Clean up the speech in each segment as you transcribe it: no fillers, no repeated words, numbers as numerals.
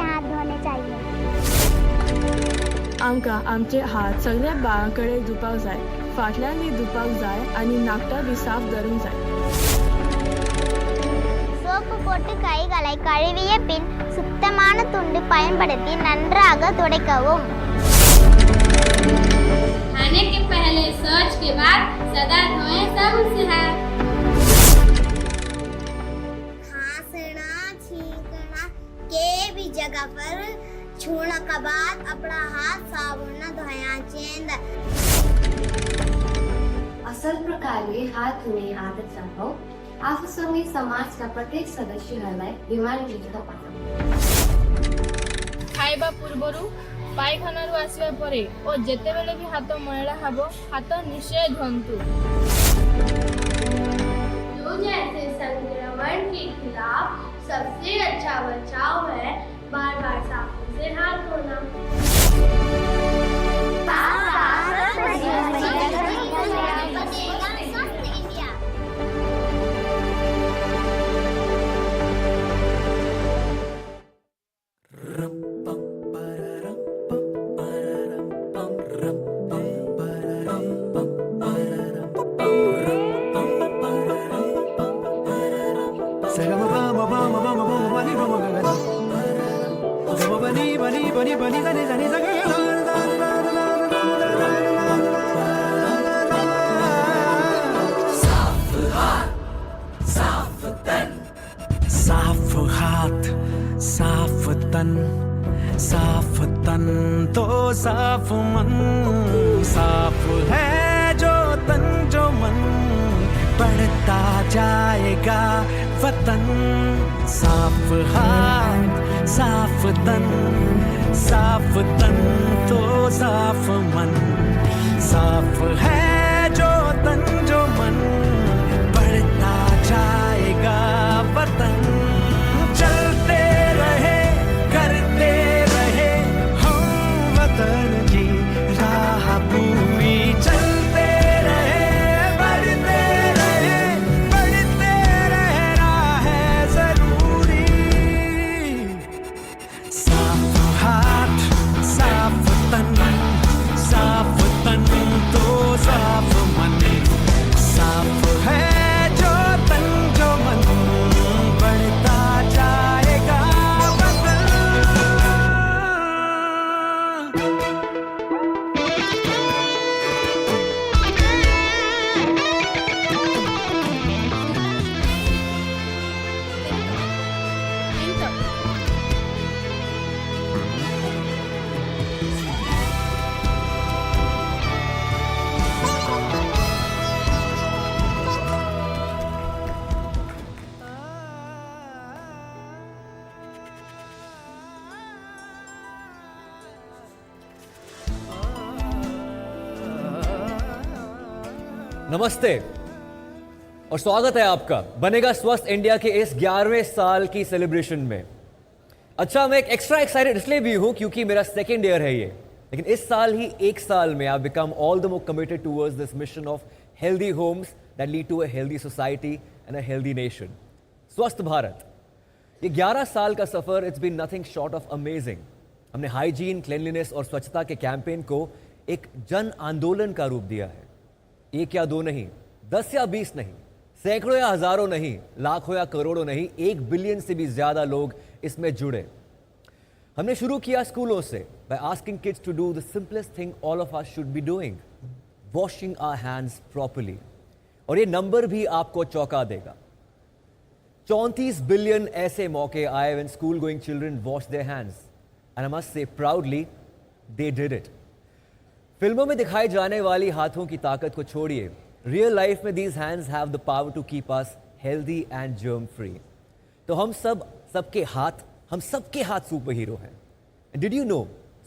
हात धुवायला चाहिए। आमकां आमचे हात सगळ्या बाळांकडे धुवपाक जाय, फाटल्यान बी धुवपाक जाय आनी नाकटां बी साफ दवरूंक जाय. சோப்பு போட்டு கைகளை கழுவிய பின் சுத்தமான துண்டு பயன்படுத்தி நன்றாக துடைக்கவும். खाने के पहले शौच के बाद सदा धोएं सबसे हाथ. खांसना छींकना के भी जगह पर छूने के बाद अपना हाथ साबुन न धोया चेंद. असल प्रकारे हात धुणे आदत लावाव. आफसोनी समाज का प्रत्येक सदस्य हलाय बीमार जीवित पाता. खाइबा पूर्वरु पायखानारू आसिबा परे और जेतेबेले भी हाथ मैला हबो हाथ निश्चय धोंतु. जो जैसे संक्रमण के खिलाफ सबसे अच्छा बचाव है बार बार साबुन से हाथ धोना. साफ हाथ साफ तन, साफ तन तो साफ मन. साफ है जो तन जो मन, बढ़ता जाएगा वतन. साफ हाथ साफ तन, साफ तन तो साफ मन. साफ है जो तन जो मन, बढ़ता जाएगा वतन. चलते रहे करते रहे हम वतन की राह पूरी. चलते रहे बढ़ते रहना है जरूरी. साफ हाथ साफ तन, साफ तन तो साफ मन. साफ है जो तन जो मन, बढ़ता जाएगा वतन. नमस्ते और स्वागत है आपका बनेगा स्वस्थ इंडिया के इस 11वें साल की सेलिब्रेशन में. अच्छा, मैं एक एक्स्ट्रा एक्साइटेड इसलिए भी हूं क्योंकि मेरा सेकेंड ईयर है ये. लेकिन इस साल ही एक साल में I become all the more committed towards this mission of healthy homes that lead to a healthy society and a healthy nation. स्वस्थ भारत, ये 11 साल का सफर, it's been nothing short of amazing. हमने हाइजीन, क्लेanलीनेस और स्वच्छता के कैंपेन को एक जन आंदोलन का रूप दिया है. एक या दो नहीं, 10 या 20 नहीं, सैकड़ों या हजारों नहीं, लाखों या करोड़ों नहीं, 1 बिलियन से भी ज्यादा लोग इसमें जुड़े. हमने शुरू किया स्कूलों से by asking kids to do the simplest thing all of us should be doing, washing our hands properly. और ये नंबर भी आपको चौंका देगा. 34 बिलियन ऐसे मौके आए when school going children wash their hands and I must say proudly they did it. फिल्मों में दिखाई जाने वाली हाथों की ताकत को छोड़िए, रियल लाइफ में these hands have the power to keep us healthy and germ free. तो हम सबके हाथ सुपर हीरो हैं. Did you know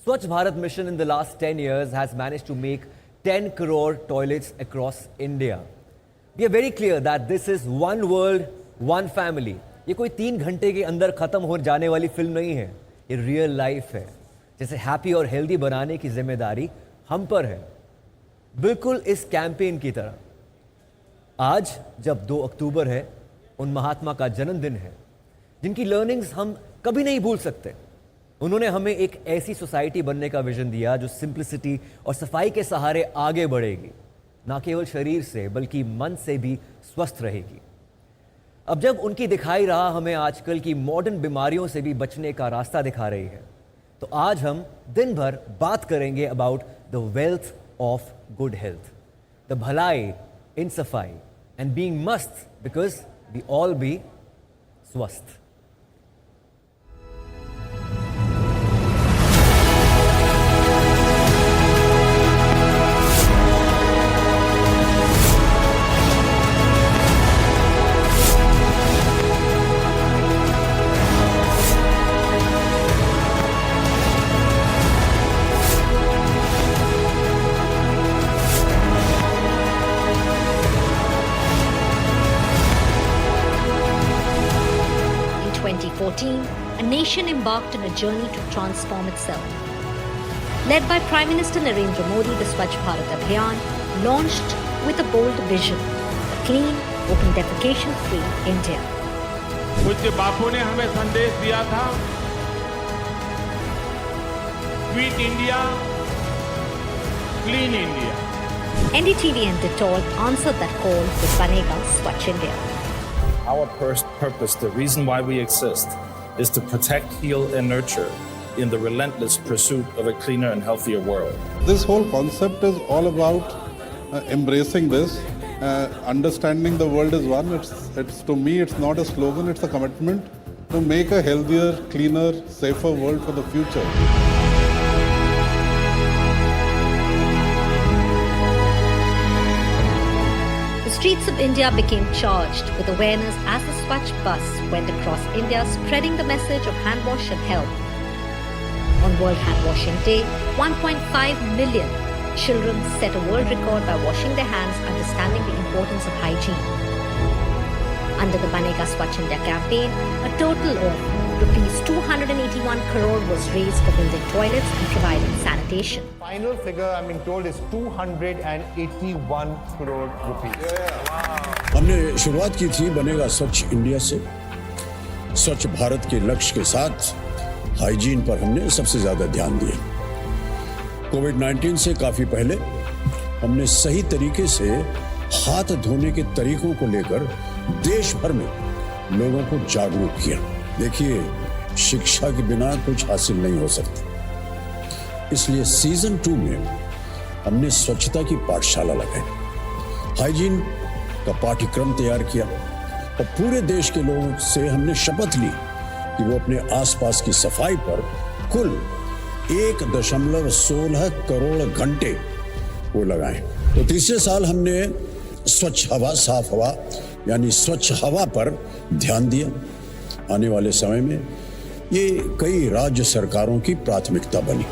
Swachh Bharat mission in the last 10 years has managed to make 10 crore toilets across India. We are very clear that this is one world, one family. ये कोई 3 घंटे के अंदर खत्म हो जाने वाली फिल्म नहीं है, ये रियल लाइफ है. जैसे हैप्पी और हेल्दी बनाने की जिम्मेदारी हम पर है, बिल्कुल इस कैंपेन की तरह. आज जब 2 अक्टूबर है, उन महात्मा का जन्मदिन है जिनकी लर्निंग्स हम कभी नहीं भूल सकते. उन्होंने हमें एक ऐसी सोसाइटी बनने का विजन दिया जो सिंप्लिसिटी और सफाई के सहारे आगे बढ़ेगी, ना केवल शरीर से बल्कि मन से भी स्वस्थ रहेगी। अब जब उनकी दिखाई राह हमें आजकल की मॉडर्न बीमारियों से भी बचने का रास्ता दिखा रही है, तो आज हम दिन भर बात करेंगे about the wealth of good health, the भलाई इन सफाई एंड बीइंग मस्त बिकॉज वी ऑल बी स्वस्थ। In 2014, a nation embarked on a journey to transform itself. Led by Prime Minister Narendra Modi, the Swachh Bharat Abhiyan launched with a bold vision, a clean, open defecation-free India. पूज्य बापू ने हमें संदेश दिया था, quit India, clean India. NDTV and Dettol answered that call with Banega Swachh India. Our purpose, the reason why we exist, is to protect, heal, and nurture in the relentless pursuit of a cleaner and healthier world. This whole concept is all about embracing this, understanding the world is one. It's to me, it's not a slogan, it's a commitment to make a healthier, cleaner, safer world for the future. The streets of India became charged with awareness as the Swachh bus went across India spreading the message of hand wash and health. On World Hand Washing Day, 1.5 million children set a world record by washing their hands, understanding the importance of hygiene. Under the Banega Swachh India campaign, a total of rupees 281 crore was raised for building toilets and providing sanitation. Final figure I'm being told is 281 crore rupees. हमने शुरुआत की थी बनेगा स्वच्छ India से। स्वच्छ भारत के लक्ष्य के साथ हाइजीन पर हमने सबसे ज्यादा ध्यान दिया। कोविड-19 से काफी पहले हमने सही तरीके से हाथ धोने के तरीकों को लेकर देश भर में लोगों को जागरूक किया। देखिए, शिक्षा के बिना कुछ हासिल नहीं हो सकता, इसलिए सीजन 2 में हमने स्वच्छता की पाठशाला लगाई, हाइजीन का पाठ्यक्रम तैयार किया और पूरे देश के लोगों से हमने शपथ ली कि वो अपने आसपास की सफाई पर कुल 1.16 करोड़ घंटे वो लगाएं। तो तीसरे साल हमने स्वच्छ हवा, साफ हवा यानी स्वच्छ हवा पर ध्यान दिया। आने वाले समय में ये कई राज्य सरकारों की प्राथमिकता बनी।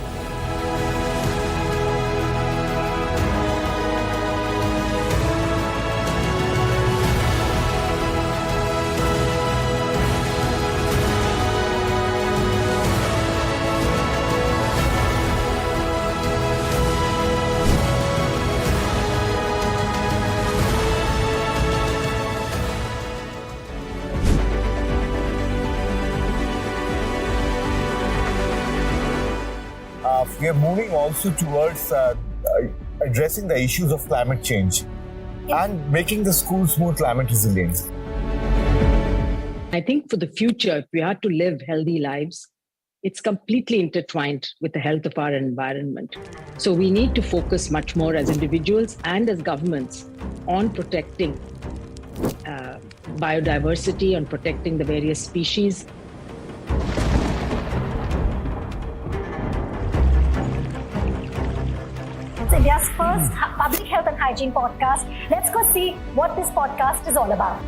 We are moving also towards addressing the issues of climate change and making the schools more climate resilient. I think for the future, if we are to live healthy lives, it's completely intertwined with the health of our environment. So we need to focus much more as individuals and as governments on protecting biodiversity, on protecting the various species. India's first public health and hygiene podcast. Let's go see what this podcast is all about.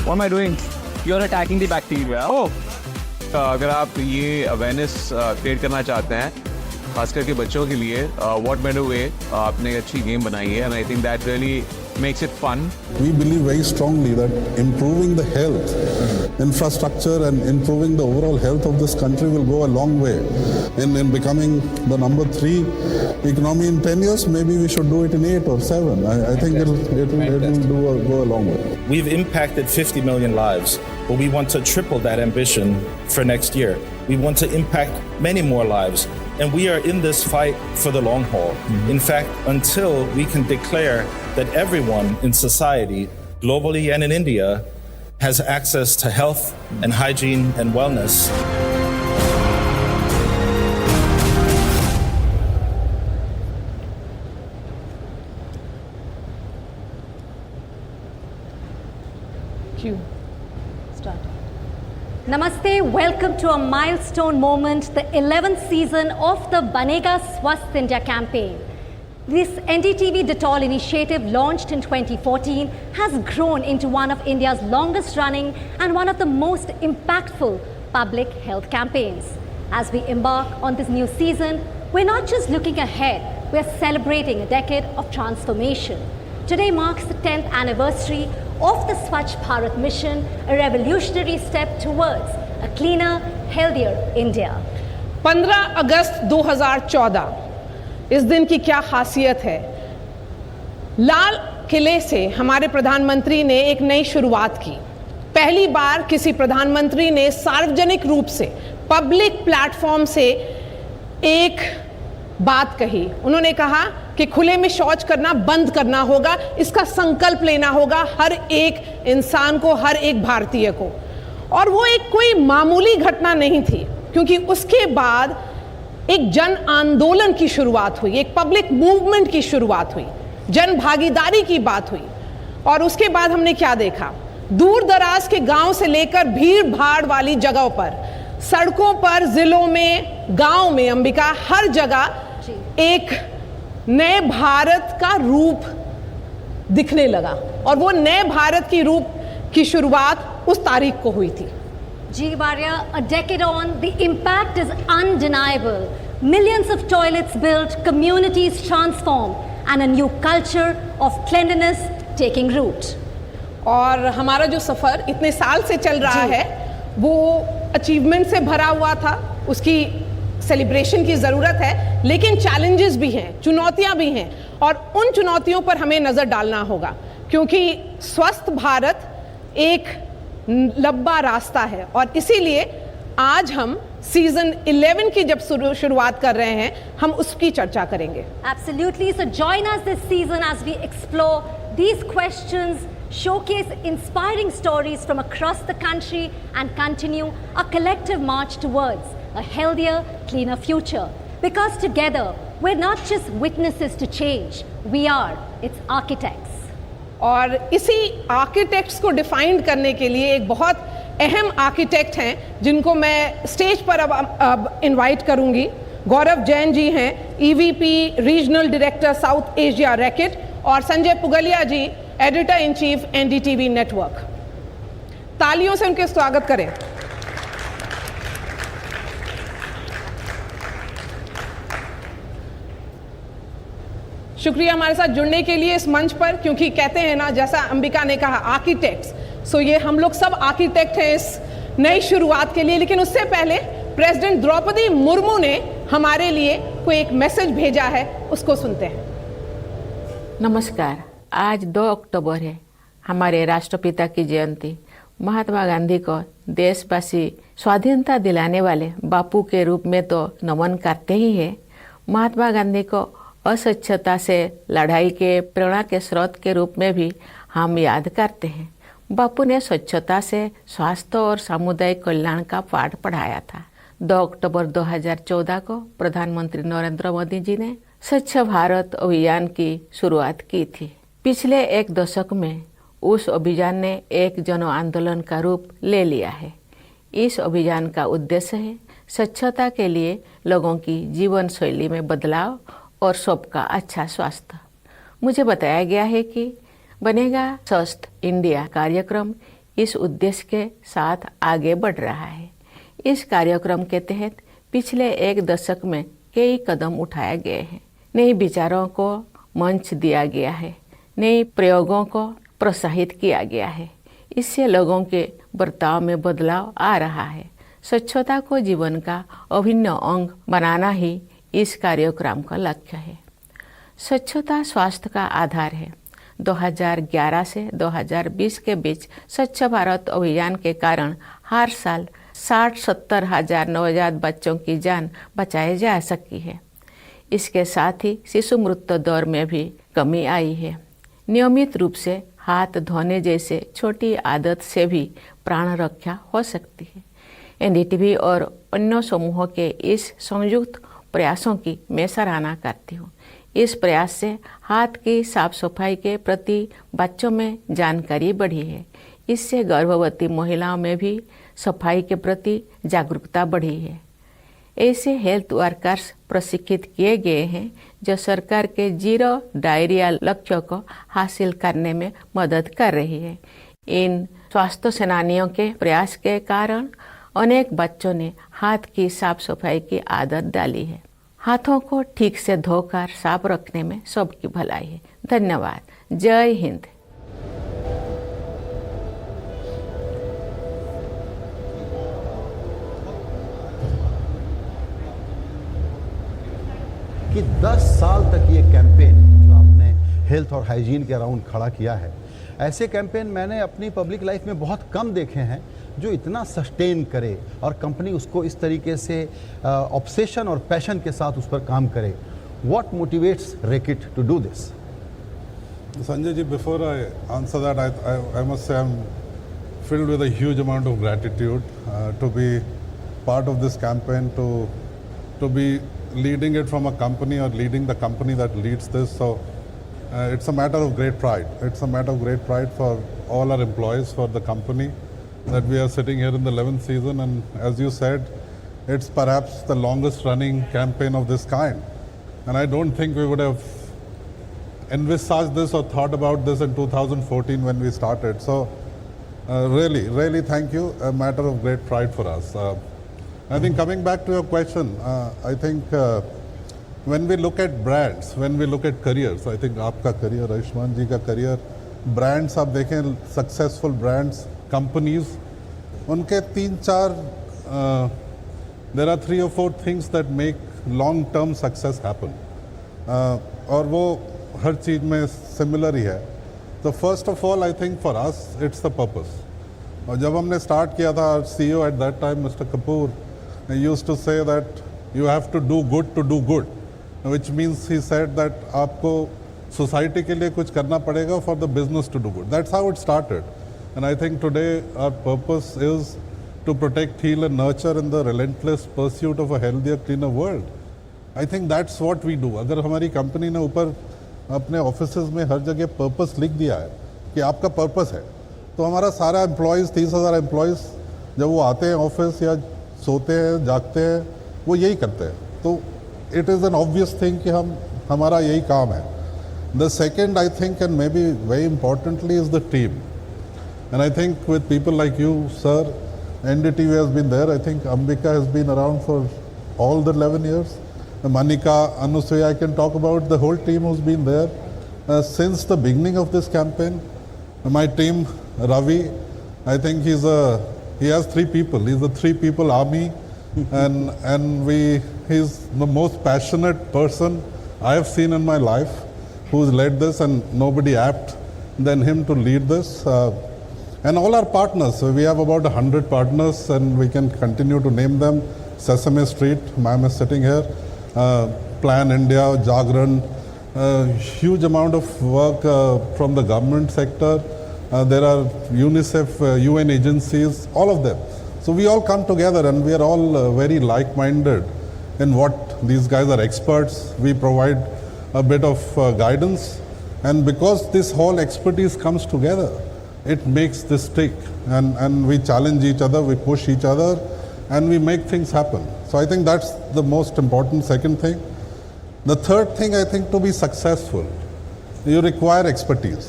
What am I doing? You're attacking the bacteria. Oh. अगर आप ये awareness create करना चाहते हैं खास करके बच्चों के लिए व्हाट बेटर वे आपने एक अच्छी गेम बनाई है and I think that really makes it fun. We believe very strongly that improving the health infrastructure and improving the overall health of this country will go a long way in becoming the number 3 economy in 10 years. Maybe we should do it in 8 or 7. I think it will go a long way. We've impacted 50 million lives, but we want to triple that ambition for next year. We want to impact many more lives. And we are in this fight for the long haul. In fact, until we can declare that everyone in society, globally and in India, has access to health and hygiene and wellness. Cue. Start. Namaste, welcome to a milestone moment, the 11th season of the Banega Swasth India campaign. This NDTV Dettol initiative, launched in 2014, has grown into one of India's longest running and one of the most impactful public health campaigns. As we embark on this new season, we're not just looking ahead, we're celebrating a decade of transformation. Today marks the 10th anniversary of the Swachh Bharat mission, a revolutionary step towards a cleaner, healthier India. 15 अगस्त 2014 इस दिन की क्या खासियत है? लाल किले से हमारे प्रधानमंत्री ने एक नई शुरुआत की। पहली बार किसी प्रधानमंत्री ने सार्वजनिक रूप से, पब्लिक प्लेटफॉर्म से एक बात कही। उन्होंने कहा कि खुले में शौच करना बंद करना होगा, इसका संकल्प लेना होगा हर एक इंसान को, हर एक भारतीय को। और वो एक कोई मामूली घटना नहीं थी, क्योंकि उसके बाद एक जन आंदोलन की शुरुआत हुई, एक पब्लिक मूवमेंट की शुरुआत हुई, जन भागीदारी की बात हुई। और उसके बाद हमने क्या देखा? दूर दराज के गांव से लेकर भीड़ भाड़ वाली जगहों पर, सड़कों पर, जिलों में, गांव में, अंबिका, हर जगह एक नए भारत का रूप दिखने लगा। और वो नए भारत की रूप की शुरुआत उस तारीख को हुई थी। G. Varya, a decade on, the impact is undeniable. Millions of toilets built, communities transformed, and a new culture of cleanliness taking root. और हमारा जो सफ़र इतने साल से चल रहा है, वो अचीवमेंट से भरा हुआ था, उसकी सेलिब्रेशन की ज़रूरत है, लेकिन चैलेंजेस भी हैं, चुनौतियां भी हैं, और उन चुनौतियों पर हमें नज़र डालना होगा, क्योंकि स्वस्थ भारत एक लंबा रास्ता है। और इसीलिए आज हम सीजन 11 की जब शुरुआत कर रहे हैं, हम उसकी चर्चा करेंगे। Absolutely. So join us this season as we explore these questions, showcase inspiring stories from across the country, and continue a collective march towards a healthier, cleaner future. Because together, we're not just witnesses to change, we are its architects. और इसी architects को define करने के लिए एक बहुत अहम architect हैं, जिनको मैं स्टेज पर अब इनवाइट करूंगी। गौरव जैन जी हैं, EVP regional director South Asia Reckitt, और Sanjay Pugalia ji, editor in chief NDTV network. तालियों से उनके स्वागत करें। शुक्रिया हमारे साथ जुड़ने के लिए इस मंच पर, क्योंकि कहते हैं ना, जैसा अंबिका ने कहा, आर्किटेक्ट्स। सो ये हम लोग सब आर्किटेक्ट हैं इस नई शुरुआत के लिए। लेकिन उससे पहले प्रेसिडेंट द्रौपदी मुर्मू ने हमारे लिए कोई एक मैसेज भेजा है, उसको सुनते हैं। नमस्कार। आज 2 अक्टूबर है, हमारे राष्ट्रपिता की जयंती। महात्मा गांधी को देशवासी स्वाधीनता दिलाने वाले बापू के रूप में तो नमन करते ही हैं। महात्मा गांधी को अस्वच्छता से लड़ाई के प्रेरणा के स्रोत के रूप में भी हम याद करते हैं। बापू ने स्वच्छता से स्वास्थ्य और सामुदायिक कल्याण का पाठ पढ़ाया था। 2 अक्टूबर 2014 को प्रधानमंत्री नरेंद्र मोदी जी ने स्वच्छ भारत अभियान की शुरुआत की थी। पिछले 1 दशक में उस अभियान ने एक जन आंदोलन का रूप ले लिया है। इस अभियान का उद्देश्य है स्वच्छता के लिए लोगों की जीवन शैली में बदलाव और सबका अच्छा स्वास्थ्य। मुझे बताया गया है कि बनेगा स्वस्थ इंडिया कार्यक्रम इस उद्देश्य के साथ आगे बढ़ रहा है। इस कार्यक्रम के तहत पिछले एक दशक में कई कदम उठाए गए हैं। नए विचारों को मंच दिया गया है, नए प्रयोगों को प्रोत्साहित किया गया है। इससे लोगों के बर्ताव में बदलाव आ रहा है। स्वच्छता को जीवन का अभिन्न अंग बनाना ही इस कार्यक्रम का लक्ष्य है। स्वच्छता स्वास्थ्य का आधार है। 2011 से 2020 के बीच स्वच्छ भारत अभियान के कारण हर साल 60-70 हजार नवजात बच्चों की जान बचाई जा सकी है। इसके साथ ही शिशु मृत्यु दर में भी कमी आई है। नियमित रूप से हाथ धोने जैसे छोटी आदत से भी प्राण रक्षा हो सकती है। एनडीटीवी और अन्य समूहों के इस संयुक्त प्रयासों की मैं सराहना करती हूँ। इस प्रयास से हाथ की साफ सफाई के प्रति बच्चों में जानकारी बढ़ी है। इससे गर्भवती महिलाओं में भी सफाई के प्रति जागरूकता बढ़ी है। ऐसे हेल्थ वर्कर्स प्रशिक्षित किए गए हैं जो सरकार के जीरो डायरिया लक्ष्य को हासिल करने में मदद कर रही है। इन स्वास्थ्य सेनानियों के प्रयास के कारण अनेक बच्चों ने हाथ की साफ सफाई की आदत डाली है। हाथों को ठीक से धोकर साफ रखने में सबकी भलाई है। धन्यवाद। जय हिंद। कि 10 साल तक ये कैंपेन जो आपने हेल्थ और हाइजीन के अराउंड खड़ा किया है, ऐसे कैंपेन मैंने अपनी पब्लिक लाइफ में बहुत कम देखे हैं जो इतना सस्टेन करे और कंपनी उसको इस तरीके से ऑब्सेशन और पैशन के साथ उस पर काम करे। What motivates Reckitt to do this? Sanjay ji, before I answer that, I must say I'm filled with a huge amount of gratitude to be part of this campaign, to be leading it from a company or leading the company that leads this. So it's a matter of great pride. It's a matter of great pride for all our employees, for the company, that we are sitting here in the 11th season, and as you said, it's perhaps the longest running campaign of this kind. And I don't think we would have envisaged this or thought about this in 2014 when we started. So really thank you. A matter of great pride for us. I think coming back to your question, I think when we look at brands, when we look at careers, I think आपका career, Ayushman जी का career, brands आप देखें, successful brands, companies, उनके 3-4 there are 3 or 4 things that make long-term success happen. और वो हर चीज में similar ही है. So first of all, I think for us, it's the purpose. और जब हमने start किया था, our CEO at that time, Mr. Kapoor, he used to say that you have to do good, which means he said that आपको society के लिए कुछ करना पड़ेगा for the business to do good. That's how it started. And I think today our purpose is to protect, heal and nurture in the relentless pursuit of a healthier, cleaner world. I think that's what we do. अगर हमारी company ने ऊपर अपने offices में हर जगह purpose लिख दिया है कि आपका पर्पस है, तो हमारा सारा एम्प्लॉयज़ 30,000 एम्प्लॉयज़ जब वो आते हैं ऑफिस या सोते हैं, जागते हैं, वो यही करते हैं. तो it is an obvious thing कि हमारा यही काम है. The second I think and may be very importantly is the team. And I think with people like you sir, NDTV has been there. I think Ambika has been around for all the 11 years. Manika, Anusuya, I can talk about the whole team who's been there since the beginning of this campaign. My team, Ravi, I think he has 3 people. He's a 3-people army, and he's the most passionate person I have seen in my life who's led this, and nobody apt than him to lead this. And all our partners, so we have about 100 partners, and we can continue to name them. Sesame Street, ma'am is sitting here. Plan India, Jagran, huge amount of work from the government sector. There are UNICEF, UN agencies, all of them. So we all come together, and we are all very like-minded in what these guys are experts. We provide a bit of guidance, and because this whole expertise comes together, it makes this stick, and we challenge each other, we push each other, and we make things happen. So I think that's the most important second thing. The third thing, I think, to be successful, you require expertise.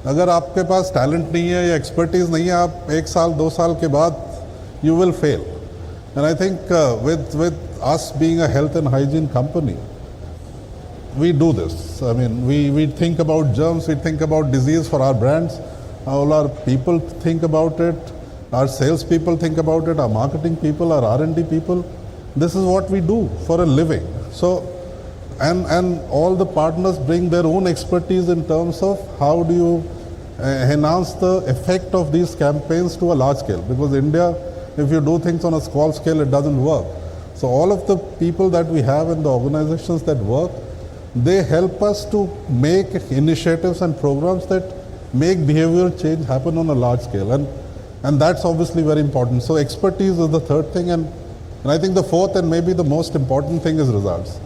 अगर आपके पास talent नहीं है या expertise नहीं है, आप 1 साल 2 साल के बाद you will fail. And I think with us being a health and hygiene company, we do this. I mean, we think about germs, we think about disease for our brands. All our people think about it. Our sales people think about it. Our marketing people, our R&D people. This is what we do for a living. So, and all the partners bring their own expertise in terms of how do you enhance the effect of these campaigns to a large scale. Because India, if you do things on a small scale, it doesn't work. So all of the people that we have in the organizations that work, they help us to make initiatives and programs that make behavioral change happen on a large scale. And that's obviously very important. So expertise is the third thing. And I think the fourth and maybe the most important thing is results.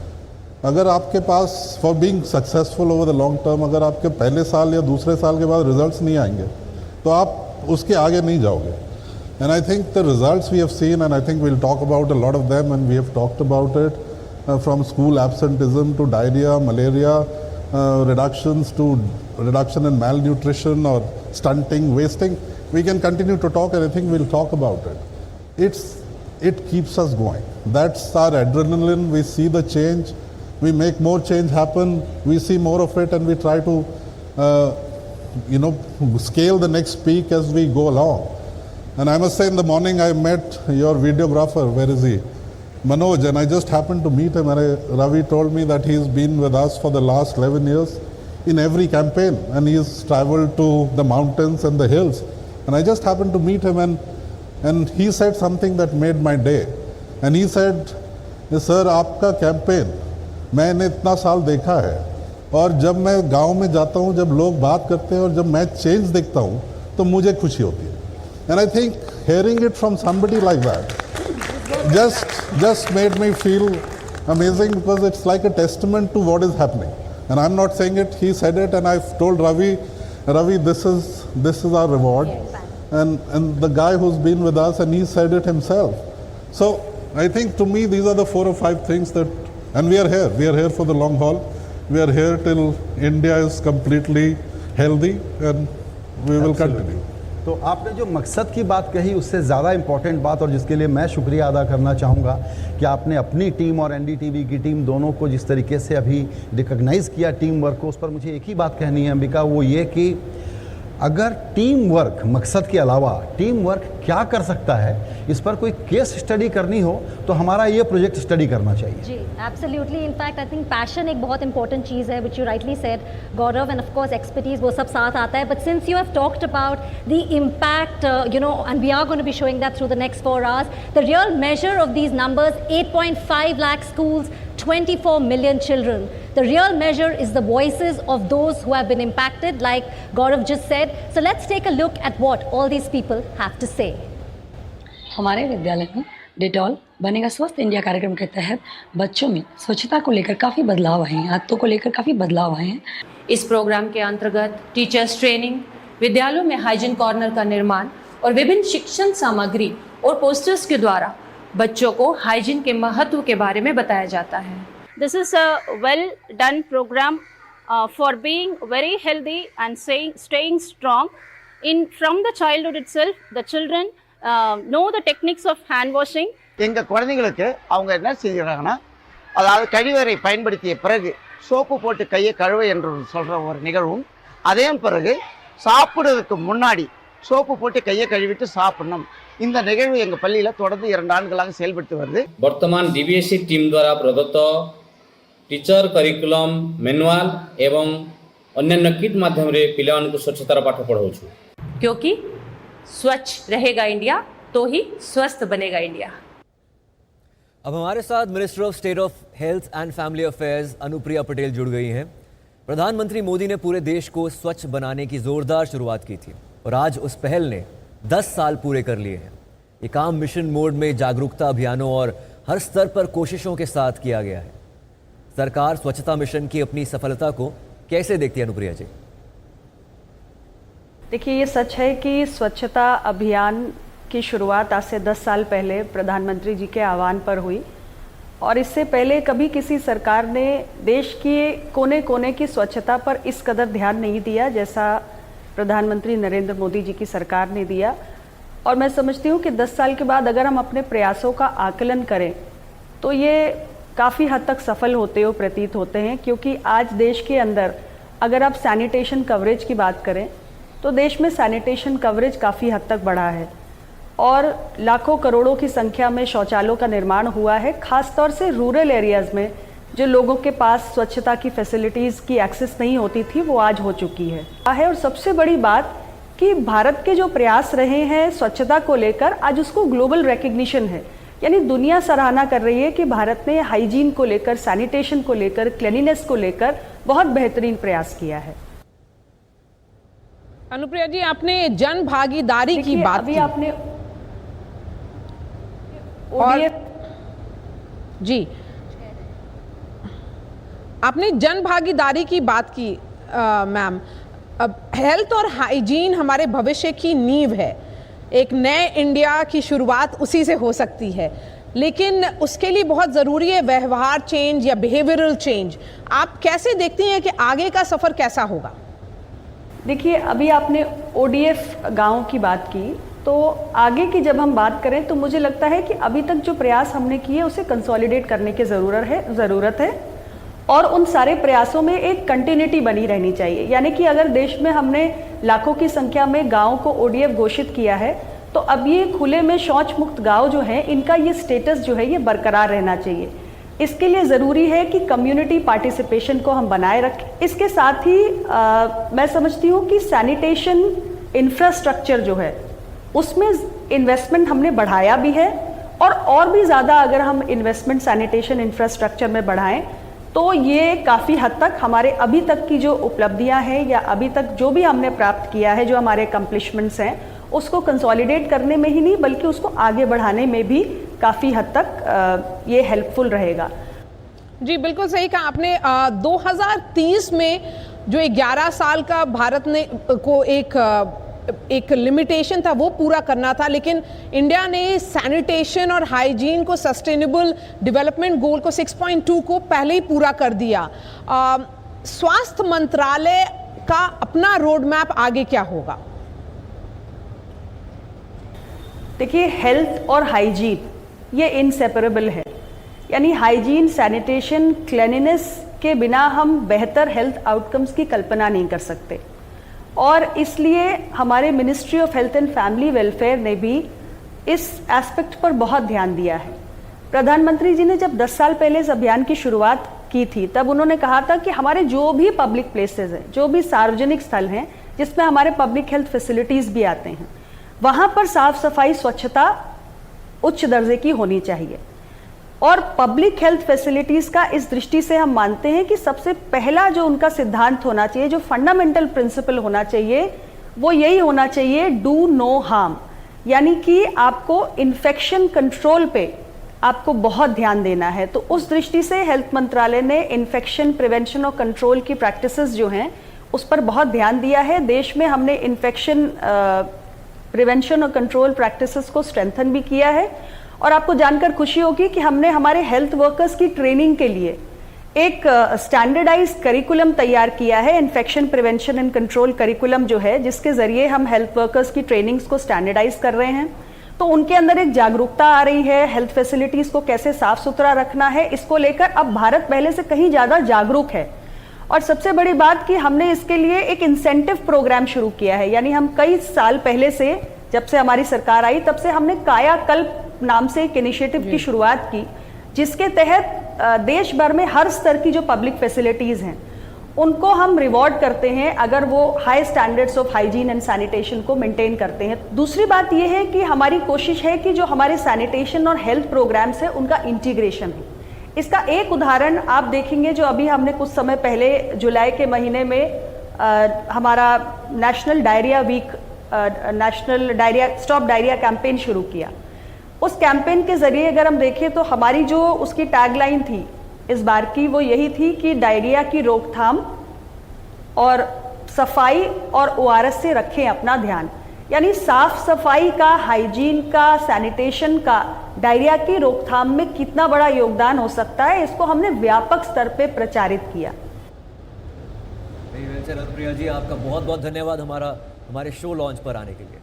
अगर आपके पास for being successful over the long term, अगर आपके पहले साल या दूसरे साल के बाद results नहीं आएंगे, तो आप उसके आगे नहीं जाओगे. And I think the results we have seen, and I think we'll talk about a lot of them, and we have talked about it, from school absenteeism to diarrhea, malaria, reductions to reduction in malnutrition or stunting, wasting. We can continue to talk, and I think we'll talk about it. It keeps us going. That's our adrenaline. We see the change. We make more change happen. We see more of it, and we try to, scale the next peak as we go along. And I must say, in the morning I met your videographer. Where is he? Manoj. And I just happened to meet him, and Ravi told me that he's been with us for the last 11 years in every campaign, and he's traveled to the mountains and the hills. And I just happened to meet him, and he said something that made my day. And he said, sir, आपका campaign मैंने इतना साल देखा है, और जब मैं गांव में जाता हूं, जब लोग बात करते हैं और जब मैं चेंज देखता हूं, तो मुझे खुशी होती है. And I think hearing it from somebody like that just made me feel amazing, because it's like a testament to what is happening. And I'm not saying it, he said it, and I've told Ravi, this is our reward. And the guy who's been with us, and he said it himself. So I think to me these are the 4 or 5 things that, and we are here for the long haul. We are here till India is completely healthy, and we will continue. तो आपने जो मकसद की बात कही, उससे ज़्यादा important बात, और जिसके लिए मैं शुक्रिया अदा करना चाहूँगा, कि आपने अपनी टीम और एनडीटीवी की टीम दोनों को जिस तरीके से अभी रिकॉग्नाइज़ किया टीम वर्क को, उस पर मुझे एक ही बात कहनी है अंबिका, वो ये कि अगर टीम वर्क मकसद के अलावा टीम वर्क क्या कर सकता है, इस पर कोई केस स्टडी करनी हो तो हमारा ये प्रोजेक्ट स्टडी करना चाहिए. जी, absolutely. In fact I think passion एक बहुत इंपॉर्टेंट चीज़ है, which you rightly said Gaurav, and of course expertise, वो सब साथ आता है. But since you have talked about the impact, and we are going to be showing that through the next 4 hours, द रियल मेजर ऑफ दीज नंबर्स, 8.5 lakh schools, 24 million children. The real measure is the voices of those who have been impacted, like Gaurav just said. So let's take a look at what all these people have to say. हमारे विद्यालय में Dettol बनेगा स्वस्थ India कार्यक्रम के तहत बच्चों में स्वच्छता को लेकर काफ़ी बदलाव आए हैं, आदतों को लेकर काफ़ी बदलाव आए हैं. इस प्रोग्राम के अंतर्गत टीचर्स ट्रेनिंग, विद्यालयों में हाइजीन कॉर्नर का निर्माण और विभिन्न शिक्षण सामग्री और पोस्टर्स के द्वारा बच्चों को हाइजीन के महत्व के बारे में बताया जाता है. This is a well done program for being very healthy and staying strong. From the childhood itself, the children know the techniques of hand washing. எங்க குழந்தைகளுக்கு அவங்க என்ன செஞ்சுறாங்கன்னா, அதாவது கழிவறை பயன்படுத்திய பிறகு சோப்பு போட்டு கையை கழுவ என்று சொல்ற ஒரு நிகழ்வும், அதே பிறகு சாப்பிடுறதுக்கு முன்னாடி சோப்பு போட்டு கையை கழுவிட்டு சாப்பிடணும். இந்த நிகழ்வு எங்க பள்ளியில தொடர்ந்து 2 ஆண்டுகளாக செயல்பட்டு வருது. वर्तमान डीबीएसई टीम द्वारा प्रदत्त टीचर करिकुलम मैनुअल एवं अन्य किट माध्यम रे पिलाମାନଙ୍କୁ स्वच्छतार पाठ पढ़ाउछु, क्योंकि स्वच्छ रहेगा इंडिया तो ही स्वस्थ बनेगा इंडिया. अब हमारे साथ minister of state of health and family affairs Anupriya Patel जुड़ गई हैं. प्रधानमंत्री मोदी ने पूरे देश को स्वच्छ बनाने की जोरदार शुरुआत की थी, और आज उस पहल ने 10 साल पूरे कर लिए हैं. ये काम मिशन मोड में जागरूकता अभियानों और हर स्तर पर कोशिशों के साथ किया गया है. सरकार स्वच्छता मिशन की अपनी सफलता को कैसे देखती है अनुप्रिया जी? देखिए, ये सच है कि स्वच्छता अभियान की शुरुआत आज से 10 साल पहले प्रधानमंत्री जी के आह्वान पर हुई, और इससे पहले कभी किसी सरकार ने देश के कोने कोने की स्वच्छता पर इस कदर ध्यान नहीं दिया जैसा प्रधानमंत्री नरेंद्र मोदी जी की सरकार ने दिया। और मैं समझती हूँ कि 10 साल के बाद अगर हम अपने प्रयासों का आकलन करें तो ये काफ़ी हद तक सफल होते हो प्रतीत होते हैं, क्योंकि आज देश के अंदर अगर आप सैनिटेशन कवरेज की बात करें तो देश में सैनिटेशन कवरेज काफ़ी हद तक बढ़ा है और लाखों करोड़ों की संख्या में शौचालयों का निर्माण हुआ है। खासतौर से रूरल एरियाज़ में जो लोगों के पास स्वच्छता की फैसिलिटीज़ की एक्सेस नहीं होती थी वो आज हो चुकी है। और सबसे बड़ी बात कि भारत के जो प्रयास रहे हैं स्वच्छता को लेकर, आज उसको ग्लोबल रिकग्निशन है, यानी दुनिया सराहना कर रही है कि भारत ने हाइजीन को लेकर, सैनिटेशन को लेकर, क्लीनिनेस को लेकर बहुत बेहतरीन प्रयास किया है। अनुप्रिया जी, आपने जन भागीदारी की बात अभी की। आपने और जी, आपने जन भागीदारी की बात की मैम। अब हेल्थ और हाइजीन हमारे भविष्य की नींव है, एक नए इंडिया की शुरुआत उसी से हो सकती है, लेकिन उसके लिए बहुत ज़रूरी है व्यवहार चेंज या बिहेवियरल चेंज। आप कैसे देखती हैं कि आगे का सफ़र कैसा होगा? देखिए, अभी आपने ODF गाँव की बात की, तो आगे की जब हम बात करें तो मुझे लगता है कि अभी तक जो प्रयास हमने किए उसे कंसोलिडेट करने की ज़रूरत है और उन सारे प्रयासों में एक कंटिन्यूटी बनी रहनी चाहिए। यानी कि अगर देश में हमने लाखों की संख्या में गाँव को ODF घोषित किया है तो अब ये खुले में शौच मुक्त गाँव जो हैं, इनका ये स्टेटस जो है ये बरकरार रहना चाहिए। इसके लिए ज़रूरी है कि कम्युनिटी पार्टिसिपेशन को हम बनाए रखें। इसके साथ ही मैं समझती हूँ कि सैनिटेशन इंफ्रास्ट्रक्चर जो है उसमें इन्वेस्टमेंट हमने बढ़ाया भी है और भी ज़्यादा अगर हम इन्वेस्टमेंट सैनिटेशन इंफ्रास्ट्रक्चर में बढ़ाएं तो ये काफ़ी हद तक हमारे अभी तक की जो उपलब्धियां हैं या अभी तक जो भी हमने प्राप्त किया है, जो हमारे अकम्पलिशमेंट्स हैं, उसको कंसोलिडेट करने में ही नहीं बल्कि उसको आगे बढ़ाने में भी काफ़ी हद तक ये हेल्पफुल रहेगा। जी, बिल्कुल सही कहा आपने। 2030 में जो 11 साल का भारत ने को एक लिमिटेशन था वो पूरा करना था, लेकिन इंडिया ने सैनिटेशन और हाइजीन को सस्टेनेबल डेवलपमेंट गोल को 6.2 को पहले ही पूरा कर दिया। स्वास्थ्य मंत्रालय का अपना रोड मैप आगे क्या होगा? देखिए, हेल्थ और हाइजीन ये इनसेपरेबल है, यानी हाइजीन, सैनिटेशन, क्लीनिनेस के बिना हम बेहतर हेल्थ आउटकम्स की कल्पना नहीं कर सकते और इसलिए हमारे ministry of health and family welfare ने भी इस एस्पेक्ट पर बहुत ध्यान दिया है। प्रधानमंत्री जी ने जब 10 साल पहले इस अभियान की शुरुआत की थी तब उन्होंने कहा था कि हमारे जो भी पब्लिक प्लेसेस हैं, जो भी सार्वजनिक स्थल हैं जिसमें हमारे पब्लिक हेल्थ फैसिलिटीज़ भी आते हैं, वहाँ पर साफ सफाई, स्वच्छता उच्च दर्जे की होनी चाहिए। और पब्लिक हेल्थ फैसिलिटीज़ का इस दृष्टि से हम मानते हैं कि सबसे पहला जो उनका सिद्धांत होना चाहिए, जो फंडामेंटल प्रिंसिपल होना चाहिए, वो यही होना चाहिए, डू नो हार्म। यानी कि आपको इन्फेक्शन कंट्रोल पे आपको बहुत ध्यान देना है। तो उस दृष्टि से हेल्थ मंत्रालय ने इन्फेक्शन प्रिवेंशन और कंट्रोल की प्रैक्टिसेस जो हैं उस पर बहुत ध्यान दिया है। देश में हमने इन्फेक्शन प्रिवेंशन और कंट्रोल प्रैक्टिसेस को स्ट्रेंथन भी किया है और आपको जानकर खुशी होगी कि हमने हमारे हेल्थ वर्कर्स की ट्रेनिंग के लिए एक स्टैंडर्डाइज करिकुलम तैयार किया है, infection prevention and control curriculum जो है, जिसके जरिए हम हेल्थ वर्कर्स की ट्रेनिंग्स को स्टैंडर्डाइज कर रहे हैं। तो उनके अंदर एक जागरूकता आ रही है, हेल्थ फैसिलिटीज को कैसे साफ सुथरा रखना है, इसको लेकर अब भारत पहले से कहीं ज्यादा जागरूक है। और सबसे बड़ी बात कि हमने इसके लिए एक इंसेंटिव प्रोग्राम शुरू किया है, यानी हम कई साल पहले से, जब से हमारी सरकार आई तब से हमने कायाकल्प नाम से एक इनिशिएटिव की शुरुआत की, जिसके तहत देश भर में हर स्तर की जो पब्लिक फैसिलिटीज हैं उनको हम रिवॉर्ड करते हैं अगर वो high standards of hygiene and sanitation को मेंटेन करते हैं। दूसरी बात ये है कि हमारी कोशिश है कि जो हमारे सैनिटेशन और हेल्थ प्रोग्राम्स है उनका इंटीग्रेशन है। इसका एक उदाहरण आप देखेंगे, जो अभी हमने कुछ समय पहले जुलाई के महीने में हमारा national diarrhoea week, national diarrhoea stop diarrhoea campaign शुरू किया। उस कैंपेन के जरिए अगर हम देखें तो हमारी जो उसकी टैगलाइन थी इस बार की, वो यही थी कि डायरिया की रोकथाम और सफाई और ORS से रखें अपना ध्यान। यानी साफ सफाई का, हाइजीन का, सैनिटेशन का डायरिया की रोकथाम में कितना बड़ा योगदान हो सकता है, इसको हमने व्यापक स्तर पे प्रचारित किया। अनुप्रिया जी, आपका बहुत बहुत धन्यवाद हमारे शो लॉन्च पर आने के लिए।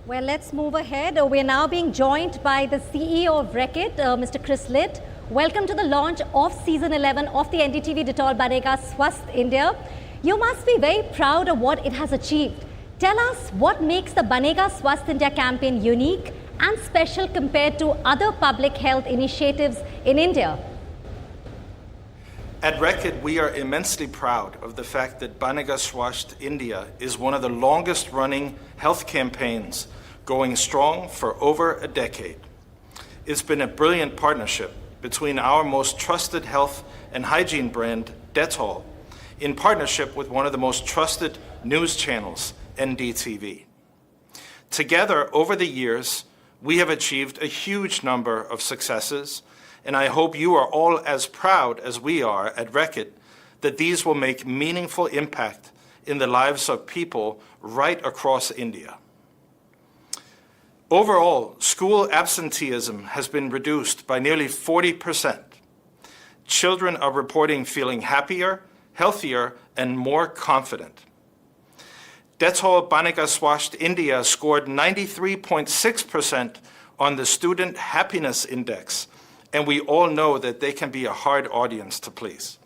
Well, let's move ahead. We're now being joined by the CEO of Reckitt, Mr. Chris Litt. Welcome to the launch of season 11 of the NDTV Dettol Banega Swasth India. You must be very proud of what it has achieved. Tell us what makes the Banega Swasth India campaign unique and special compared to other public health initiatives in India. At Reckitt, we are immensely proud of the fact that Banega Swasth India is one of the longest running health campaigns, going strong for over a decade. It's been a brilliant partnership between our most trusted health and hygiene brand, Dettol, in partnership with one of the most trusted news channels, NDTV. Together, over the years, we have achieved a huge number of successes, and I hope you are all as proud as we are at Reckitt that these will make meaningful impact in the lives of people right across India. Overall, school absenteeism has been reduced by nearly 40%. Children are reporting feeling happier, healthier, and more confident. Dettol Banega Swasth India scored 93.6% on the Student Happiness Index, and we all know that they can be a hard audience to please.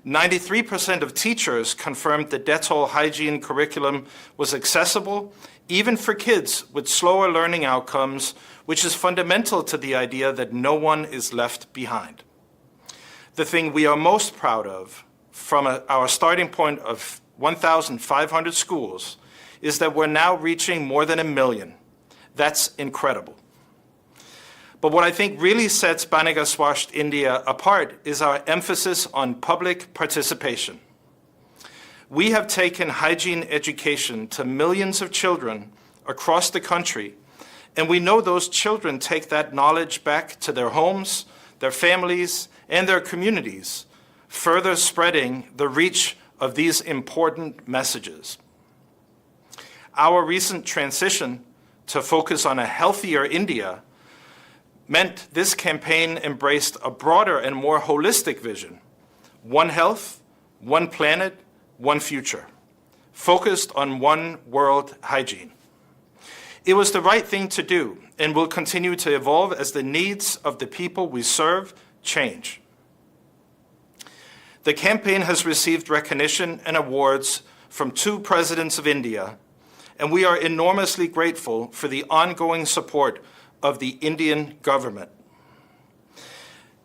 93% of teachers confirmed the Dettol hygiene curriculum was accessible, even for kids with slower learning outcomes, which is fundamental to the idea that no one is left behind. The thing we are most proud of, from our starting point of 1,500 schools, is that we're now reaching more than 1 million. That's incredible. But what I think really sets Banega Swasth India apart is our emphasis on public participation. We have taken hygiene education to millions of children across the country, and we know those children take that knowledge back to their homes, their families, and their communities, further spreading the reach of these important messages. Our recent transition to focus on a healthier India meant this campaign embraced a broader and more holistic vision: one health, one planet, one future, focused on one world hygiene. It was the right thing to do and will continue to evolve as the needs of the people we serve change. The campaign has received recognition and awards from 2 presidents of India, and we are enormously grateful for the ongoing support of the Indian government.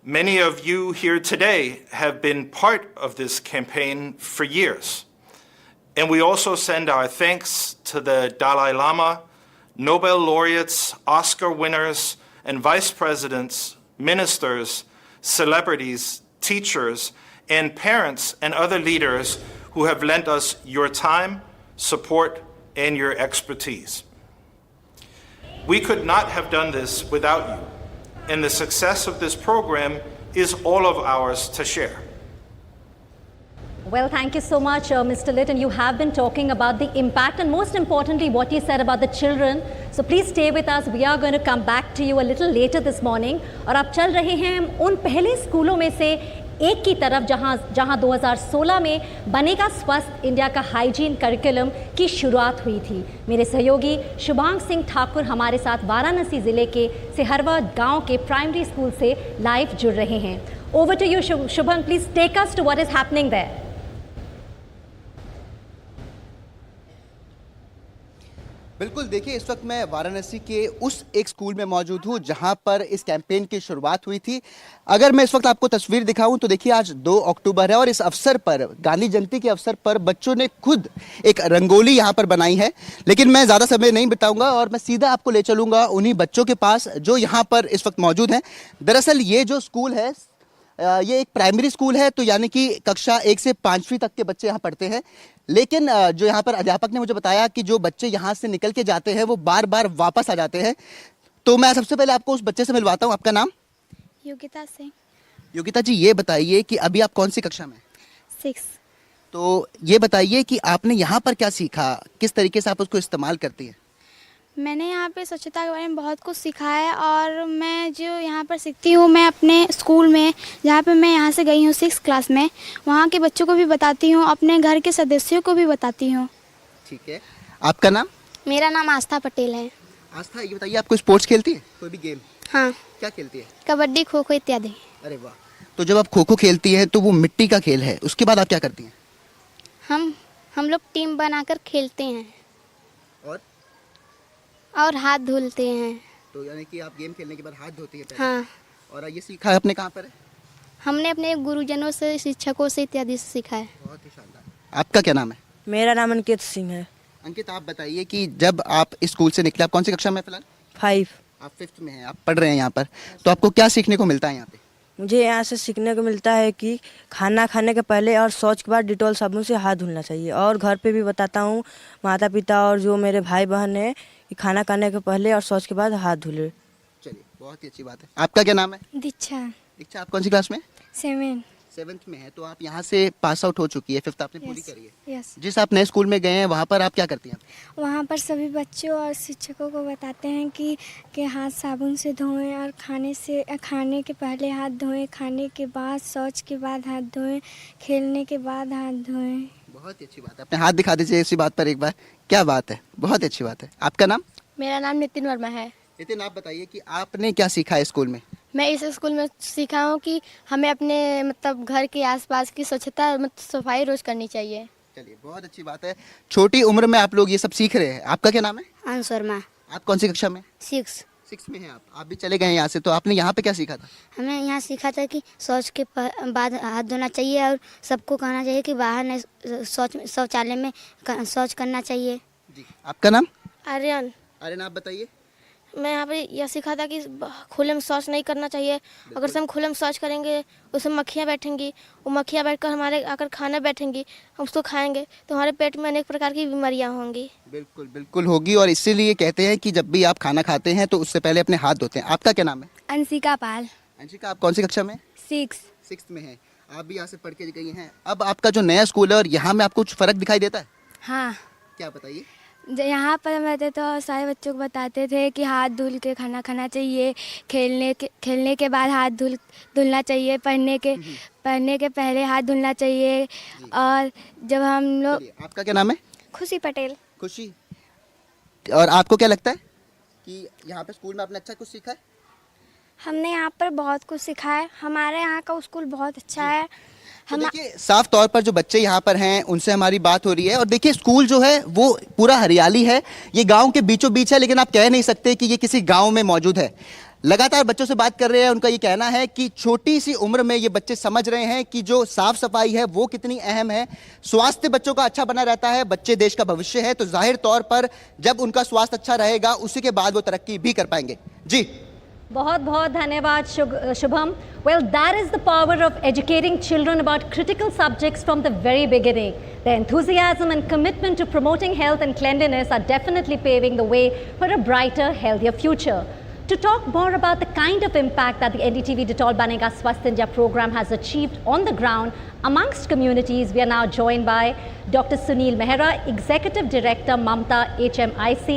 Many of you here today have been part of this campaign for years, and we also send our thanks to the Dalai Lama, Nobel laureates, Oscar winners, and vice presidents, ministers, celebrities, teachers, and parents and other leaders who have lent us your time, support, and your expertise. We could not have done this without you, and the success of this program is all of ours to share. Well, thank you so much, Mr. Litt. And you have been talking about the impact and most importantly, what you said about the children. So please stay with us. We are going to come back to you a little later this morning. और आप चल रहे हैं उन पहले स्कूलों में से एक की तरफ जहां 2016 में बनेगा स्वस्थ इंडिया का हाइजीन करिकुलम की शुरुआत हुई थी। मेरे सहयोगी शुभांग सिंह ठाकुर हमारे साथ वाराणसी ज़िले के सिहरवा गांव के प्राइमरी स्कूल से लाइव जुड़ रहे हैं। Over to you Shubhang, please take us to what is happening there. बिल्कुल, देखिए इस वक्त मैं वाराणसी के उस एक स्कूल में मौजूद हूँ जहाँ पर इस कैंपेन की शुरुआत हुई थी। अगर मैं इस वक्त आपको तस्वीर दिखाऊं तो देखिए आज 2 अक्टूबर है और इस अवसर पर, गांधी जयंती के अवसर पर बच्चों ने खुद एक रंगोली यहाँ पर बनाई है। लेकिन मैं ज़्यादा समय नहीं बिताऊंगा और मैं सीधा आपको ले चलूँगा उन्हीं बच्चों के पास जो यहाँ पर इस वक्त मौजूद हैं। दरअसल ये जो स्कूल है ये एक प्राइमरी स्कूल है, तो यानी कि कक्षा 1 से 5वीं तक के बच्चे यहाँ पढ़ते हैं। लेकिन जो यहाँ पर अध्यापक ने मुझे बताया कि जो बच्चे यहाँ से निकल के जाते हैं वो बार बार वापस आ जाते हैं। तो मैं सबसे पहले आपको उस बच्चे से मिलवाता हूँ। आपका नाम? योगिता सिंह। योगिता जी, ये बताइए कि अभी आप कौन सी कक्षा में? 6। तो ये बताइए कि आपने यहाँ पर क्या सीखा, किस तरीके से आप उसको इस्तेमाल करती हैं? मैंने यहाँ पे स्वच्छता के बारे में बहुत कुछ सीखा है और मैं जो यहाँ पर सीखती हूँ मैं अपने स्कूल में जहाँ पे मैं यहाँ से गई हूँ 6th क्लास में वहाँ के बच्चों को भी बताती हूँ, अपने घर के सदस्यों को भी बताती हूँ। ठीक है, आपका नाम? मेरा नाम आस्था पटेल है। आस्था, ये बताइए आपको स्पोर्ट्स खेलती है? कोई भी गेम? हाँ। क्या खेलती है? कबड्डी, खो खो इत्यादि। अरे वाह। तो जब आप खो खो खेलती है तो वो मिट्टी का खेल है, उसके बाद आप क्या करती हैं? हम लोग टीम बनाकर खेलते हैं और हाथ धुलते हैं। तो यानी कि आप गेम खेलने के बाद हाथ धोती है पहले? हाँ। और ये सीखा है आपने कहाँ पर है? हमने अपने गुरुजनों से, शिक्षकों से इत्यादि से सीखा है। बहुत ही शानदार। आपका क्या नाम है? मेरा नाम अंकित सिंह है। अंकित, आप बताइए कि जब आप इस स्कूल से निकले, आप कौन सी कक्षा में फिलहाल? 5। आप 5th में हैं, आप पढ़ रहे हैं यहाँ पर, तो आपको क्या सीखने को मिलता है यहाँ पे? मुझे यहाँ से सीखने को मिलता है कि खाना खाने के पहले और शौच के बाद डिटॉल साबुन से हाथ धुलना चाहिए। और घर पे भी बताता हूँ माता पिता और जो मेरे भाई बहन है कि खाना खाने के पहले और शौच के बाद हाथ धुले। चलिए, बहुत ही अच्छी बात है। आपका क्या नाम है? दीक्षा। दीक्षा, आप कौन सी क्लास में? 7th में है। तो आप यहाँ से पास आउट हो चुकी है, 5th आपने पूरी करी है। यस। जिस आप नए स्कूल में गए हैं वहाँ पर आप क्या करती हैं? वहाँ पर सभी बच्चों और शिक्षकों को बताते हैं कि हाथ साबुन से धोएं और खाने के पहले हाथ धोएं, खाने के बाद, शौच के बाद हाथ धोएं, खेलने के बाद हाथ धोएं। बहुत ही अच्छी बात है। अपने हाथ दिखा दीजिए इसी बात पर एक बार। क्या बात है, बहुत अच्छी बात है। आपका नाम? मेरा नाम नितिन वर्मा है। नितिन, आप बताइए कि आपने क्या सीखा है स्कूल में? मैं इस स्कूल में सीखा हूँ कि हमें अपने घर के आसपास की स्वच्छता सफाई रोज करनी चाहिए। चलिए, बहुत अच्छी बात है। छोटी उम्र में आप लोग ये सब सीख रहे हैं। आपका क्या नाम है? अंश वर्मा। आप कौन सी कक्षा में? 6 में हैं आप भी चले गए यहाँ से, तो आपने यहाँ पे क्या सीखा था? हमें यहाँ सीखा था कि शौच के बाद हाथ धोना चाहिए और सबको कहना चाहिए कि बाहर शौचालय में शौच करना चाहिए। जी, आपका नाम? आर्यन। आर्यन, आप बताइए। मैं यहाँ पे यह सीखा था कि खुले में शौच नहीं करना चाहिए। अगर से हम खुले में शौच करेंगे उसमें मक्खियाँ बैठेंगी, वो मक्खियाँ बैठकर हमारे आकर खाना बैठेंगी, हम उसको खाएंगे तो हमारे पेट में अनेक प्रकार की बीमारियाँ होंगी। बिल्कुल बिल्कुल होगी, और इसीलिए कहते हैं कि जब भी आप खाना खाते हैं तो उससे पहले अपने हाथ धोते हैं। आपका क्या नाम है? अंशिका पाल। अंशिका, आप कौन सी कक्षा में? 6 में है। आप भी यहाँ से पढ़ के गई हैं। अब आपका जो नया स्कूल है और यहाँ में आपको कुछ फर्क दिखाई देता है? हाँ। क्या बताइए? यहाँ पर हम रहते तो सारे बच्चों को बताते थे कि हाथ धुल के खाना खाना चाहिए, खेलने के बाद हाथ धुलना चाहिए, पढ़ने के पहले हाथ धुलना चाहिए। और जब हम लोग, आपका क्या नाम है? खुशी पटेल। खुशी, और आपको क्या लगता है कि यहाँ पे स्कूल में आपने अच्छा कुछ सीखा है? हमने यहाँ पर बहुत कुछ सीखा है। हमारे यहाँ का स्कूल बहुत अच्छा है। तो देखिए, साफ तौर पर जो बच्चे यहाँ पर हैं उनसे हमारी बात हो रही है, और देखिए स्कूल जो है वो पूरा हरियाली है। ये गांव के बीचों बीच है, लेकिन आप कह नहीं सकते कि ये किसी गांव में मौजूद है। लगातार बच्चों से बात कर रहे हैं, उनका ये कहना है कि छोटी सी उम्र में ये बच्चे समझ रहे हैं कि जो साफ सफाई है वो कितनी अहम है। स्वास्थ्य बच्चों का अच्छा बना रहता है, बच्चे देश का भविष्य है, तो जाहिर तौर पर जब उनका स्वास्थ्य अच्छा रहेगा उसी के बाद वो तरक्की भी कर पाएंगे। जी, बहुत बहुत धन्यवाद Shubham. Well, that is the power of educating children about critical subjects from the very beginning. Their enthusiasm and commitment to promoting health and cleanliness are definitely paving the way for a brighter, healthier future. To talk more about the kind of impact that the NDTV Detol Banega Swasth India program has achieved on the ground amongst communities, we are now joined by Dr. Sunil Mehra, Executive Director, Mamta HMIC,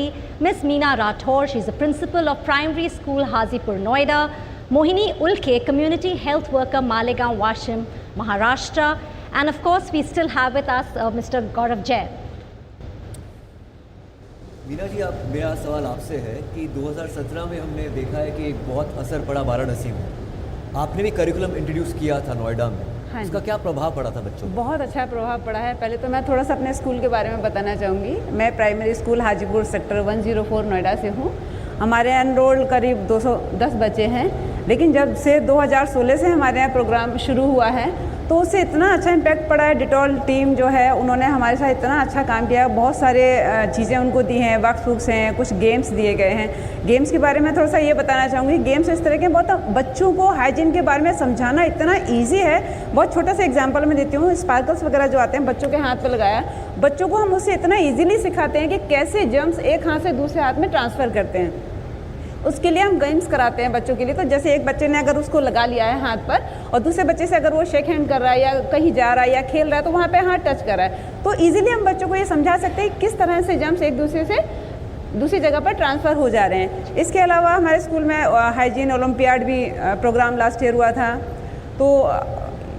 Ms. Meena Rathore, she's the Principal of Primary School, Hazipur, Noida, Mohini Ulke, Community Health Worker, Malegaon, Washim, Maharashtra, and of course, we still have with us Mr. Gaurav Jain. Meena ji, मेरा सवाल आपसे है कि 2017 में हमने देखा है कि बहुत असर पड़ा वाराणसी में। आपने भी करिकुलम इंट्रोड्यूस किया था नोएडा में। हाँ, इसका क्या प्रभाव पड़ा था बच्चों पर? बहुत अच्छा प्रभाव पड़ा है। पहले तो मैं थोड़ा सा अपने स्कूल के बारे में बताना चाहूँगी। मैं primary school Hajipur sector 104 Noida से हूँ। हमारे एनरोल्ड करीब 210 बच्चे हैं, लेकिन जब से 2016 से हमारे यहाँ प्रोग्राम शुरू हुआ है तो उससे इतना अच्छा इम्पैक्ट पड़ा है। डिटॉल टीम जो है उन्होंने हमारे साथ इतना अच्छा काम किया, बहुत सारे चीज़ें उनको दी हैं, वर्कबुक्स हैं, कुछ गेम्स दिए गए हैं। गेम्स के बारे में थोड़ा सा ये बताना चाहूँगी। गेम्स इस तरह के बहुत बच्चों को हाइजीन के बारे में समझाना इतना ईजी है। बहुत छोटा सा एग्जाम्पल मैं देती हूँ। स्पार्कल्स वगैरह जो आते हैं बच्चों के हाथ पर लगाया, बच्चों को हम उससे इतना ईजिली सिखाते हैं कि कैसे जर्म्स एक हाथ से दूसरे हाथ में ट्रांसफ़र करते हैं। उसके लिए हम गेम्स कराते हैं बच्चों के लिए। तो जैसे एक बच्चे ने अगर उसको लगा लिया है हाथ पर और दूसरे बच्चे से अगर वो शेक हैंड कर रहा है या कहीं जा रहा है या खेल रहा है तो वहाँ पे हाथ टच कर रहा है, तो इजीली हम बच्चों को ये समझा सकते हैं किस तरह से जर्म्स एक दूसरे से दूसरी जगह पर ट्रांसफ़र हो जा रहे हैं। इसके अलावा हमारे स्कूल में हाइजीन ओलंपियाड भी प्रोग्राम लास्ट ईयर हुआ था। तो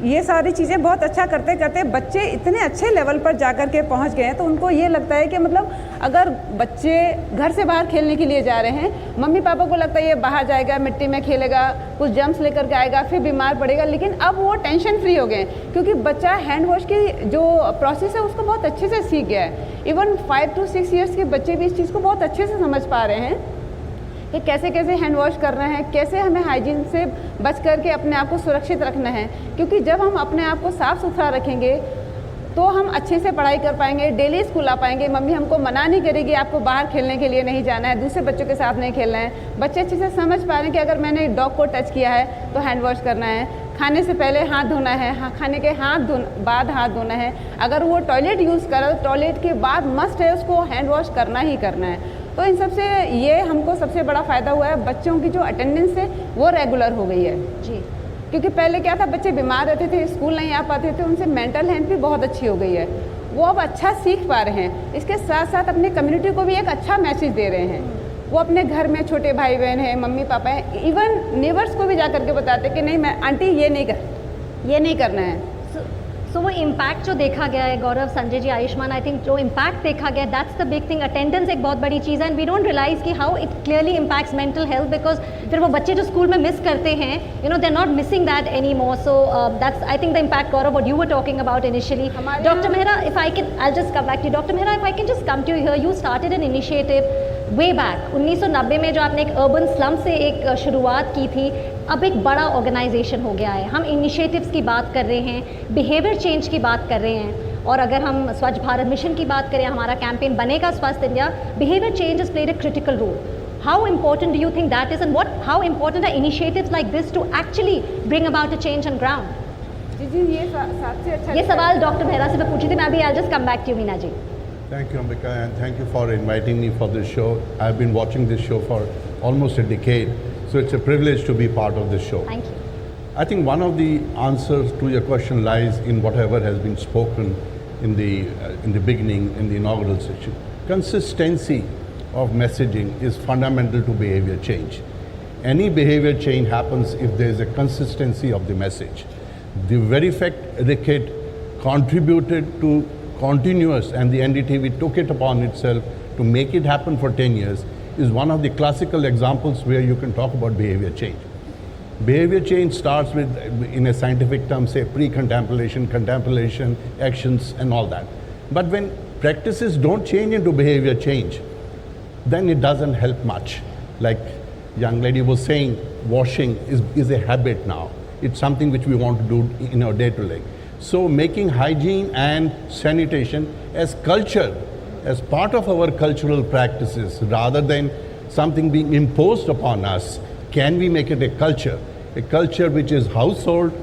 ये सारी चीज़ें बहुत अच्छा करते करते बच्चे इतने अच्छे लेवल पर जाकर के पहुंच गए हैं, तो उनको ये लगता है कि मतलब अगर बच्चे घर से बाहर खेलने के लिए जा रहे हैं, मम्मी पापा को लगता है ये बाहर जाएगा, मिट्टी में खेलेगा, कुछ जम्प्स लेकर के आएगा, फिर बीमार पड़ेगा, लेकिन अब वो टेंशन फ्री हो गए क्योंकि बच्चा हैंड वॉश की जो प्रोसेस है उसको बहुत अच्छे से सीख गया है। इवन 5 to 6 ईयर्स के बच्चे भी इस चीज़ को बहुत अच्छे से समझ पा रहे हैं कि कैसे कैसे हैंड वॉश करना है, कैसे हमें हाइजीन से बच करके अपने आप को सुरक्षित रखना है। क्योंकि जब हम अपने आप को साफ़ सुथरा रखेंगे तो हम अच्छे से पढ़ाई कर पाएंगे, डेली स्कूल आ पाएंगे, मम्मी हमको मना नहीं करेगी आपको बाहर खेलने के लिए नहीं जाना है, दूसरे बच्चों के साथ नहीं खेलना है। बच्चे अच्छे से समझ पा रहे हैं कि अगर मैंने डॉग को टच किया है तो हैंड वॉश करना है, खाने से पहले हाथ धोना है, खाने के बाद हाथ धोना है, अगर वो टॉयलेट यूज़ करे तो टॉयलेट के बाद मस्ट है उसको हैंड वॉश करना ही करना है। तो इन सबसे ये हमको सबसे बड़ा फ़ायदा हुआ है, बच्चों की जो अटेंडेंस है वो रेगुलर हो गई है जी। क्योंकि पहले क्या था, बच्चे बीमार रहते थे, स्कूल नहीं आ पाते थे, उनसे मेंटल हेल्थ भी बहुत अच्छी हो गई है, वो अब अच्छा सीख पा रहे हैं। इसके साथ साथ अपने कम्युनिटी को भी एक अच्छा मैसेज दे रहे हैं। वो अपने घर में छोटे भाई बहन हैं, मम्मी पापा हैं, इवन नेबर्स को भी जा करके बताते कि नहीं मैं आंटी ये नहीं करना है। सो वो इम्पैक्ट जो देखा गया है गौरव, संजय जी, आयुष्मान, आई थिंक जो इम्पैक्ट देखा गया that's the big thing. Attendance एक बहुत बड़ी चीज़ है एंड वी डोंट रियलाइज कि how it clearly impacts mental health, because फिर वो बच्चे जो स्कूल में मिस करते हैं they are not missing that any more. So that's I think the impact Gaurav what you were talking about initially. Doctor Mehra, if I can I just come back to doctor Mehra, if I can just come to here, you started an initiative way back 1990 में जो आपने एक urban slum से एक शुरुआत की थी, अब एक बड़ा ऑर्गेनाइजेशन हो गया है। हम इनिशिएटिव्स की बात कर रहे हैं, बिहेवियर चेंज की बात कर रहे हैं, और अगर हम स्वच्छ भारत मिशन की बात करें, हमारा कैंपेन बनेगा स्वस्थ India, behaviour change is played a critical role. How important do you think that is, and how important are initiatives like this to actually bring about a change on ground? जी ये सबसे अच्छा, ये सवाल doctor Mehra से मैं पूछी थी, मैं अभी I just come back to Meena ji. Thank you, Ambika, and thank you for inviting me for this show. I've been watching this show for almost a decade, so it's a privilege to be part of this show. Thank you. I think one of the answers to your question lies in whatever has been spoken in the beginning, in the inaugural session. Consistency of messaging is fundamental to behavior change. Any behavior change happens if there is a consistency of the message. The very fact RICKET contributed to continuous, and the NDTV took it upon itself to make it happen for 10 years, is one of the classical examples where you can talk about behavior change. Behavior change starts with, in a scientific term, say pre-contemplation, contemplation, actions and all that. But when practices don't change into behavior change, then it doesn't help much. Like young lady was saying, washing is a habit now. It's something which we want to do in our day-to-day. So making hygiene and sanitation as culture, as part of our cultural practices, rather than something being imposed upon us, can we make it a culture which is household,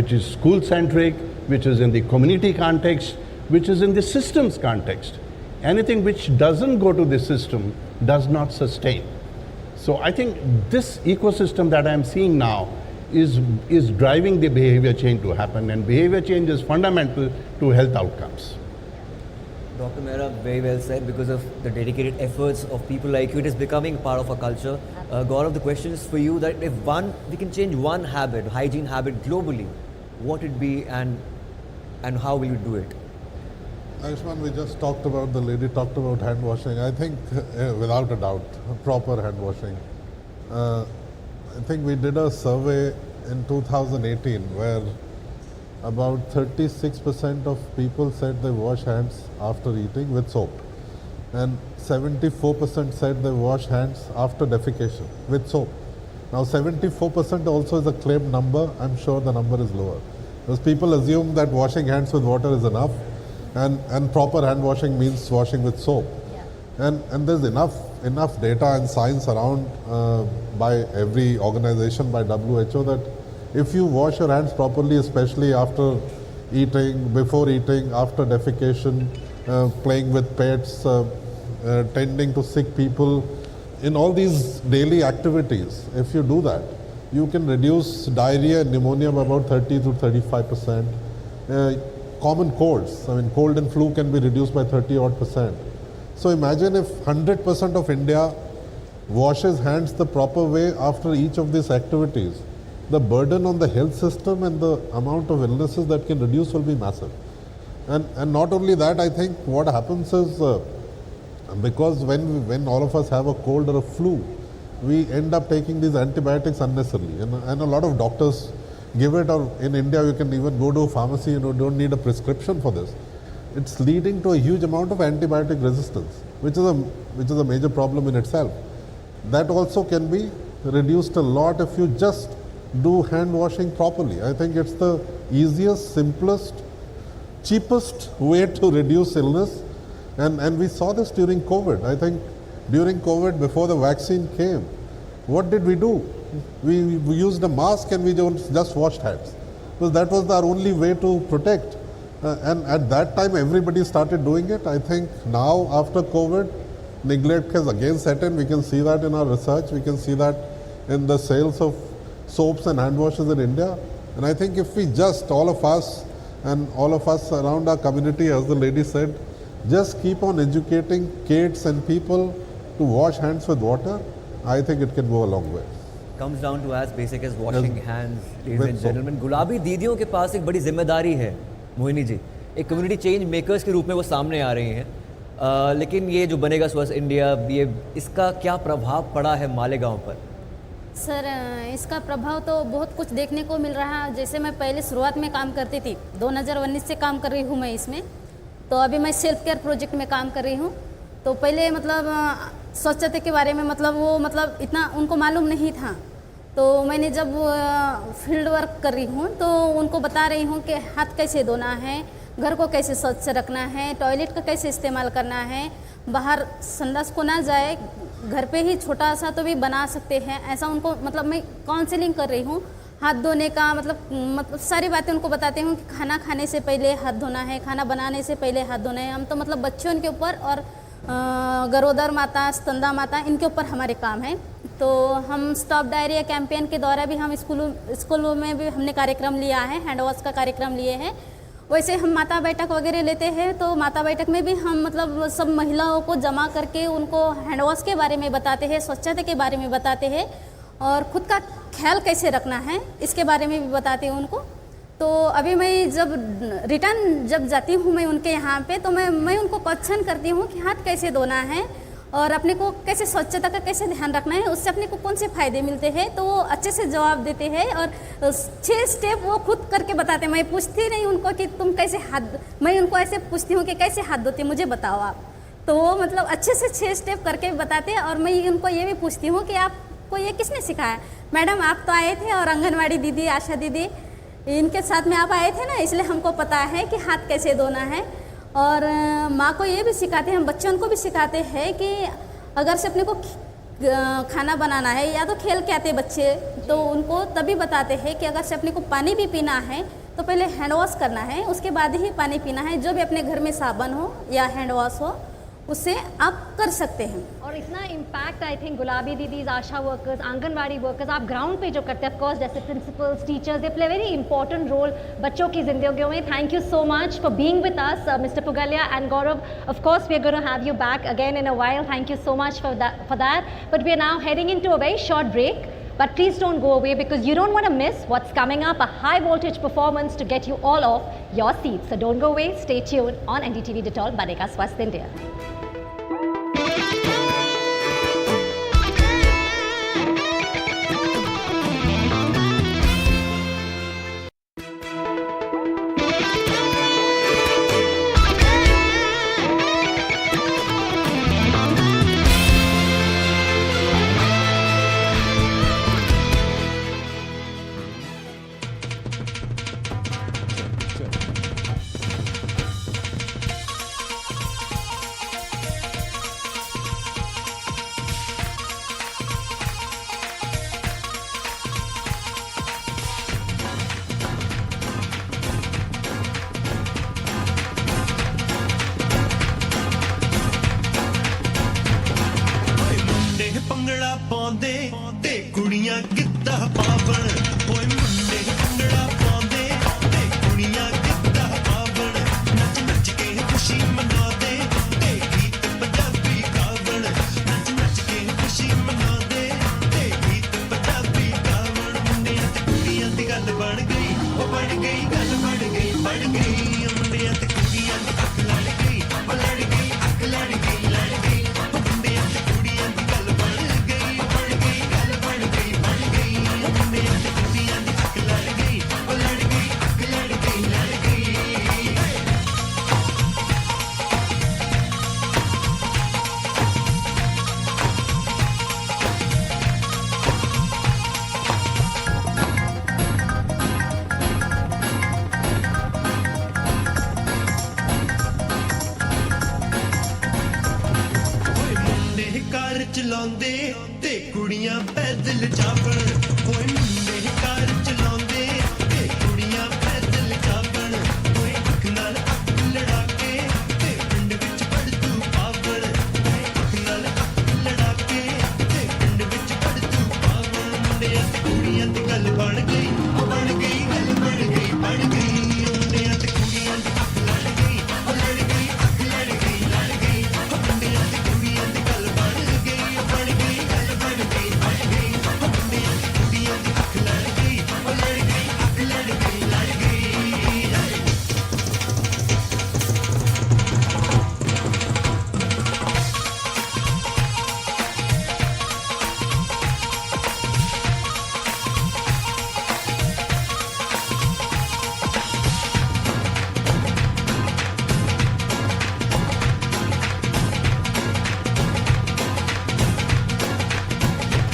which is school-centric, which is in the community context, which is in the systems context. Anything which doesn't go to the system does not sustain. So I think this ecosystem that I'm seeing now is driving the behavior change to happen, and behavior change is fundamental to health outcomes. Dr. Mehra, very well said. Because of the dedicated efforts of people like you, it is becoming part of our culture. Gaurav, the question is for you, that if we can change one habit, hygiene habit globally, what would it be, and how will you do it? Ayushman, we just talked about, the lady talked about hand washing. I think without a doubt, proper hand washing. I think we did a survey in 2018 where about 36% of people said they wash hands after eating with soap, and 74% said they wash hands after defecation with soap. Now 74% also is a claimed number. I'm sure the number is lower, because people assume that washing hands with water is enough, and proper hand washing means washing with soap. And there's enough data and science around by every organization, by WHO, that if you wash your hands properly, especially after eating, before eating, after defecation, playing with pets, tending to sick people, in all these daily activities, if you do that, you can reduce diarrhea and pneumonia by about 30 to 35%. Common colds, I mean cold and flu can be reduced by 30 odd %. So imagine if 100% of India washes hands the proper way after each of these activities. The burden on the health system and the amount of illnesses that can reduce will be massive. And not only that, I think what happens is because when all of us have a cold or a flu, we end up taking these antibiotics unnecessarily. And a lot of doctors give it, or in India you can even go to a pharmacy and you don't need a prescription for this. It's leading to a huge amount of antibiotic resistance, which is a major problem in itself. That also can be reduced a lot if you just do hand washing properly. I think it's the easiest, simplest, cheapest way to reduce illness. And we saw this during COVID. I think during COVID, before the vaccine came, what did we do? We used a mask and we just washed hands, because that was our only way to protect. And at that time, everybody started doing it. I think now, after COVID, neglect has again set in. We can see that in our research. We can see that in the sales of soaps and hand washes in India. And I think if we just, all of us around our community, as the lady said, just keep on educating kids and people to wash hands with water, I think it can go a long way. Comes down to as basic as washing hands, ladies and gentlemen. गुलाबी दीदियों के पास एक बड़ी जिम्मेदारी है, मोहिनी जी. एक community change makers के रूप में वो सामने आ रही हैं. लेकिन ये जो बनेगा स्वस्थ इंडिया, ये इसका क्या प्रभाव पड़ा है मालेगांव पर? सर, इसका प्रभाव तो बहुत कुछ देखने को मिल रहा है. जैसे मैं पहले शुरुआत में काम करती थी, 2019 से काम कर रही हूँ मैं इसमें. तो अभी मैं सेल्फ केयर प्रोजेक्ट में काम कर रही हूँ. तो पहले स्वच्छता के बारे में वो इतना उनको मालूम नहीं था. तो मैंने जब फील्ड वर्क कर रही हूँ तो उनको बता रही हूँ कि हाथ कैसे धोना है, घर को कैसे स्वच्छ रखना है, टॉयलेट का कैसे इस्तेमाल करना है, बाहर संडास को ना जाए, घर पे ही छोटा सा तो भी बना सकते हैं. ऐसा उनको मैं काउंसलिंग कर रही हूँ. हाथ धोने का मतलब सारी बातें उनको बताती हूँ कि खाना खाने से पहले हाथ धोना है, खाना बनाने से पहले हाथ धोना है. हम तो बच्चों के ऊपर और गरोदर माता, स्तनदा माता, इनके ऊपर हमारे काम है. तो हम स्टॉप डायरिया कैंपेन के द्वारा भी हम स्कूलों में भी हमने कार्यक्रम लिया है, हैंड वॉश का कार्यक्रम लिए हैं. वैसे हम माता बैठक वगैरह लेते हैं. तो माता बैठक में भी हम सब महिलाओं को जमा करके उनको हैंड वॉश के बारे में बताते हैं, स्वच्छता के बारे में बताते हैं और ख़ुद का ख्याल कैसे रखना है इसके बारे में भी बताते हैं उनको. तो अभी मैं जब रिटर्न जाती हूँ मैं उनके यहाँ पे, तो मैं उनको क्वेश्चन करती हूँ कि हाथ कैसे धोना है और अपने को कैसे स्वच्छता का कैसे ध्यान रखना है, उससे अपने को कौन से फ़ायदे मिलते हैं. तो वो अच्छे से जवाब देते हैं और 6 स्टेप वो खुद करके बताते हैं. मैं पूछती नहीं उनको कि तुम कैसे मैं उनको ऐसे पूछती हूँ कि कैसे हाथ धोते मुझे बताओ आप. तो वो अच्छे से 6 स्टेप करके बताते हैं. और मैं उनको ये भी पूछती हूँ कि आपको ये किसने सिखाया? मैडम आप तो आए थे और आंगनवाड़ी दीदी, आशा दीदी, इनके साथ में आप आए थे ना, इसलिए हमको पता है कि हाथ कैसे धोना है. और माँ को ये भी सिखाते हैं, हम बच्चों को भी सिखाते हैं कि अगर से अपने को खाना बनाना है या तो खेल के आते बच्चे, तो उनको तभी बताते हैं कि अगर से अपने को पानी भी पीना है तो पहले हैंड वॉश करना है, उसके बाद ही पानी पीना है. जो भी अपने घर में साबुन हो या हैंड वॉश हो उससे आप कर सकते हैं. और इतना इम्पैक्ट आई थिंक गुलाबी दीदीज, आशा वर्कर्स, आंगनवाड़ी वर्कर्स आप ग्राउंड पे जो करते हैं, ऑफ कोर्स जैसे principals, teachers, they play very important role बच्चों की जिंदगियों में. Thank you so much for being with us mister Pugalia and Gaurav. Of course we are going to have you back again in a while. Thank you so much for that. But we are now heading into a very short break. But please don't go away because you don't want to miss what's coming up, a high voltage performance to get you all off your seats. So don't go away, stay tuned on NDTV Detol Banega Swasth India. ਚਲਾਉਂਦੇ ਤੇ ਕੁੜੀਆਂ ਪੈਦਲ ਜਾਵਣ ਓਏ ਮੁੰਡੇ ਕਾਰ ਚਲਾਉਂਦੇ ਤੇ ਕੁੜੀਆਂ ਪੈਦਲ ਜਾਵਣ ਓਏ ਅੱਖ ਨਾਲ ਅੱਖ ਲੜਾ ਕੇ ਤੇ ਪਿੰਡ ਵਿੱਚ ਪੜਤੂ ਪਾਵਣ ਓਏ ਅੱਖ ਨਾਲ ਅੱਖ ਲੜਾ ਕੇ ਤੇ ਪਿੰਡ ਵਿੱਚ ਪੜਤੂ ਪਾਵਣ ਮੁੰਡਿਆਂ ਤੇ ਕੁੜੀਆਂ ਦੀ ਗੱਲ ਬਣ ਗਈ ਗੱਲ ਬਣ ਗਈ ਬਣ ਗਈ ਮੁੰਡਿਆਂ ਤੇ ਕੁੜੀਆਂ ਦੀ ਅੱਖ ਲੜ ਗਈ ਲੜ ਗਈ ਅੱਖ ਲੜ ਗਈ ਮੁੰਡਿਆਂ ਤੇ ਕੁੜੀਆਂ ਦੀ ਗੱਲ ਬਣ ਗਈ ਗੱਲ ਬਣ ਗਈ ਬਣ ਗਈ ਮੁੰਡਿਆਂ ਤੇ ਕੁੜੀਆਂ ਦੀ ਅੱਖ ਲੜ ਗਈ ਅੱਖ ਲੜ ਗਈ ਲੜ ਗਈ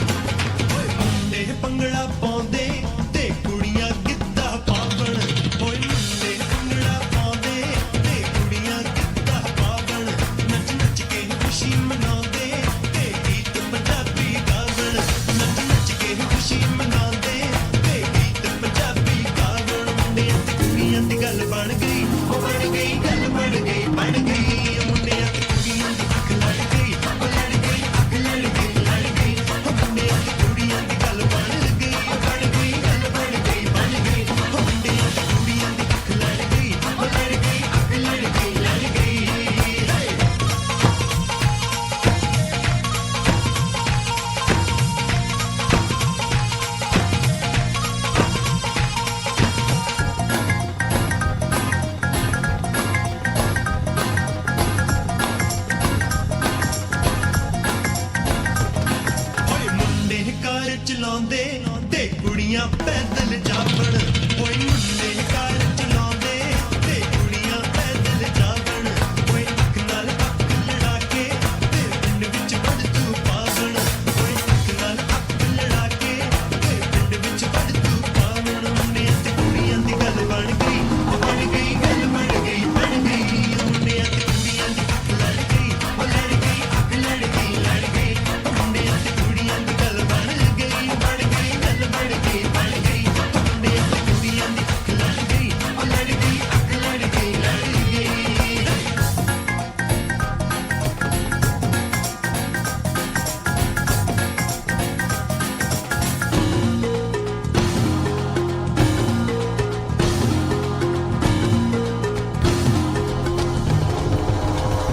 ਮੁੰਡੇ ਭੰਗੜਾ ਪਾਉਂਦੇ ਤੇ ਕੁੜੀਆਂ ਗਿੱਧਾ ਪਾਵਣ ਓਏ ਮੁੰਡੇ ਭੰਗੜਾ ਪਾਉਂਦੇ ਤੇ ਕੁੜੀਆਂ ਗਿੱਧਾ ਪਾਵਣ ਨੱਚ ਨੱਚ ਕੇ ਖੁਸ਼ੀ ਮਨਾਉਂਦੇ ਤੇ ਗੀਤ ਪੰਜਾਬੀ ਗਾਵਣ ਨੱਚ ਨੱਚ ਕੇ ਖੁਸ਼ੀ ਮਨਾਉਂਦੇ ਤੇ ਗੀਤ ਪੰਜਾਬੀ ਗਾਵਣ ਮੁੰਡਿਆਂ ਤੇ ਕੁੜੀਆਂ ਦੀ ਗੱਲ ਬਣ ਗਈ ਗੱਲ ਬਣ ਗਈ ਬਣ ਗਈ ਮੁੰਡਿਆਂ ਤੇ ਕੁੜੀਆਂ ਦੀ ਅੱਖ ਲੜ ਗਈ ਅੱਖ ਲੜ ਗਈ ਲੜ ਗਈ ਮੁੰਡਿਆਂ ਤੇ ਕੁੜੀਆਂ ਦੀ ਗੱਲ ਬਣ ਗਈ ਗੱਲ ਬਣ ਗਈ ਬਣ ਗਈ ਮੁੰਡਿਆਂ ਤੇ ਕੁੜੀਆਂ ਦੀ ਅੱਖ ਲੜ ਗਈ ਅੱਖ ਲੜ ਗਈ ਲੜ ਗਈ ਓਏ ਮੁੰਡੇ ਕਾਰ ਚਲਾਉਂਦੇ ਤੇ ਕੁੜੀਆਂ ਪੈਦਲ ਜਾਵਣ ਓਏ ਮੁੰਡੇ ਕਾਰ ਚਲਾਉਂਦੇ ਤੇ ਕੁੜੀਆਂ ਪੈਦਲ ਜਾਵਣ ਓਏ ਅੱਖ ਨਾਲ ਅੱਖ ਲੜਾ ਕੇ ਤੇ ਪਿੰਡ ਵਿੱਚ ਪੜਤੂ ਪਾਵਣ ਓਏ ਅੱਖ ਨਾਲ ਅੱਖ ਲੜਾ ਕੇ ਤੇ ਪਿੰਡ ਵਿੱਚ ਪੜਤੂ ਪਾਵਣ ਮੁੰਡਿਆਂ ਤੇ ਕੁੜੀਆਂ ਦੀ ਗੱਲ ਬਣ ਗਈ ਗੱਲ ਬਣ ਗਈ ਬਣ ਗਈ ਮੁੰਡਿਆਂ ਤੇ ਕੁੜੀਆਂ ਦੀ ਅੱਖ ਲੜ ਗਈ ਅੱਖ ਲੜ ਗਈ ਲੜ ਗਈ ਮੁੰਡਿਆਂ ਤੇ ਕੁੜੀਆਂ ਦੀ ਗੱਲ ਬਣ ਗਈ ਗੱਲ ਬਣ ਗਈ ਬਣ ਗਈ ਮੁੰਡਿਆਂ ਤੇ ਕੁੜੀਆਂ ਦੀ ਅੱਖ ਲੜ ਗਈ ਅੱਖ ਲੜ ਗਈ ਲੜ ਗਈ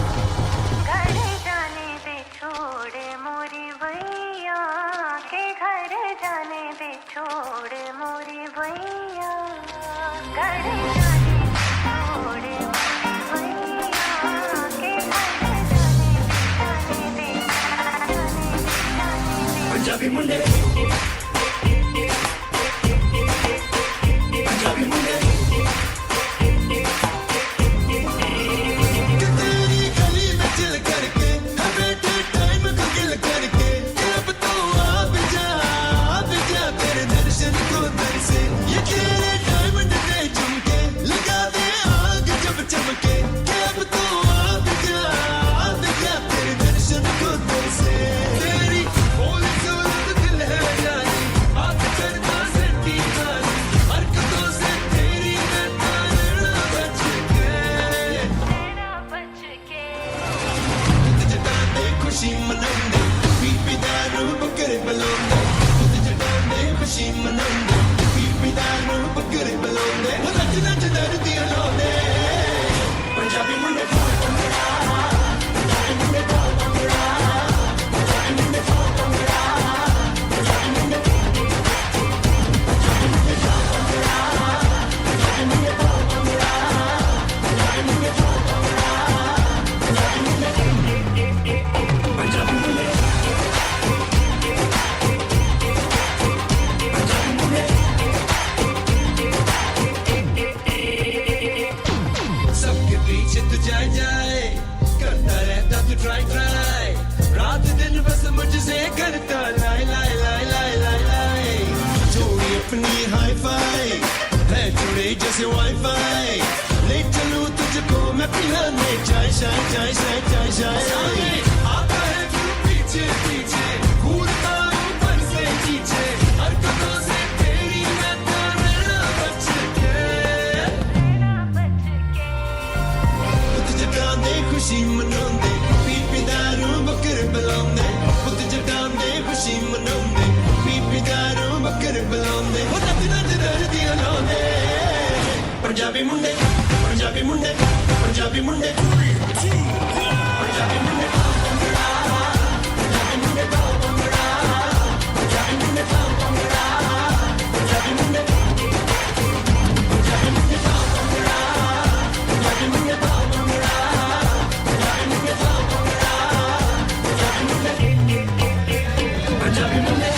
घर जाने दे छोड़ मोरी भैया के घर जाने दे छोड़ मोरी भैया घर जाने दे छोड़ मोरी भैया के घर जाने दे पंजाबी मुंडे पंजाबी मुंडे तेरी गली में चिल करके बैठे टाइम को गिल करके अब तो आप जा तेरे दर्शन को दर से ये तेरे डायमंड ने झुमके लगा दे आग जब चमके अब तो आप जा तेरे दर्शन को दर से तेरी बोली सूरत दिल है जानी बात करता सच्ची जानी हरकतों से तेरी मैं तारना बच के जटाने खुशी मनांदे पीपी दारू बकरे बलोंदे जटाने खुशी मनांदे पीपी दारू बकरे बलोंदे नच नच दर्दी अलोंदे पंजाबी मुंडे पंजाबी मुंडे पंजाबी मुंडे सबके पीछे तू जाए जाए करता रहता तू ट्राई ट्राई रात दिन बस मुझसे करता लाए लाए लाए लाए लाए लाए जोड़ी अपनी हाई फाई है जुड़े जैसे वाईफाई ले चलूं तुझको मैं पिलाने चाय चाय चाय चाय चाय चाय आता है तू पीछे पीछे घूरता हूँ पर से पीछे हरकतों से तेरी मैं तो रहना बच के पुत जटांदे खुशी मनांदे पी दारू बकर बुलांदे पुत जटांदे खुशी मनांदे पी दारू बकर बुलांदे हो नच नच दर्दियां लांदे पंजाबी मुंडे पंजाबी मुंडे पंजाबी मुंडे पंजाबी मुंडे पंजाबी मुंडे पंजाबी मुंडे पंजाबी मुंडे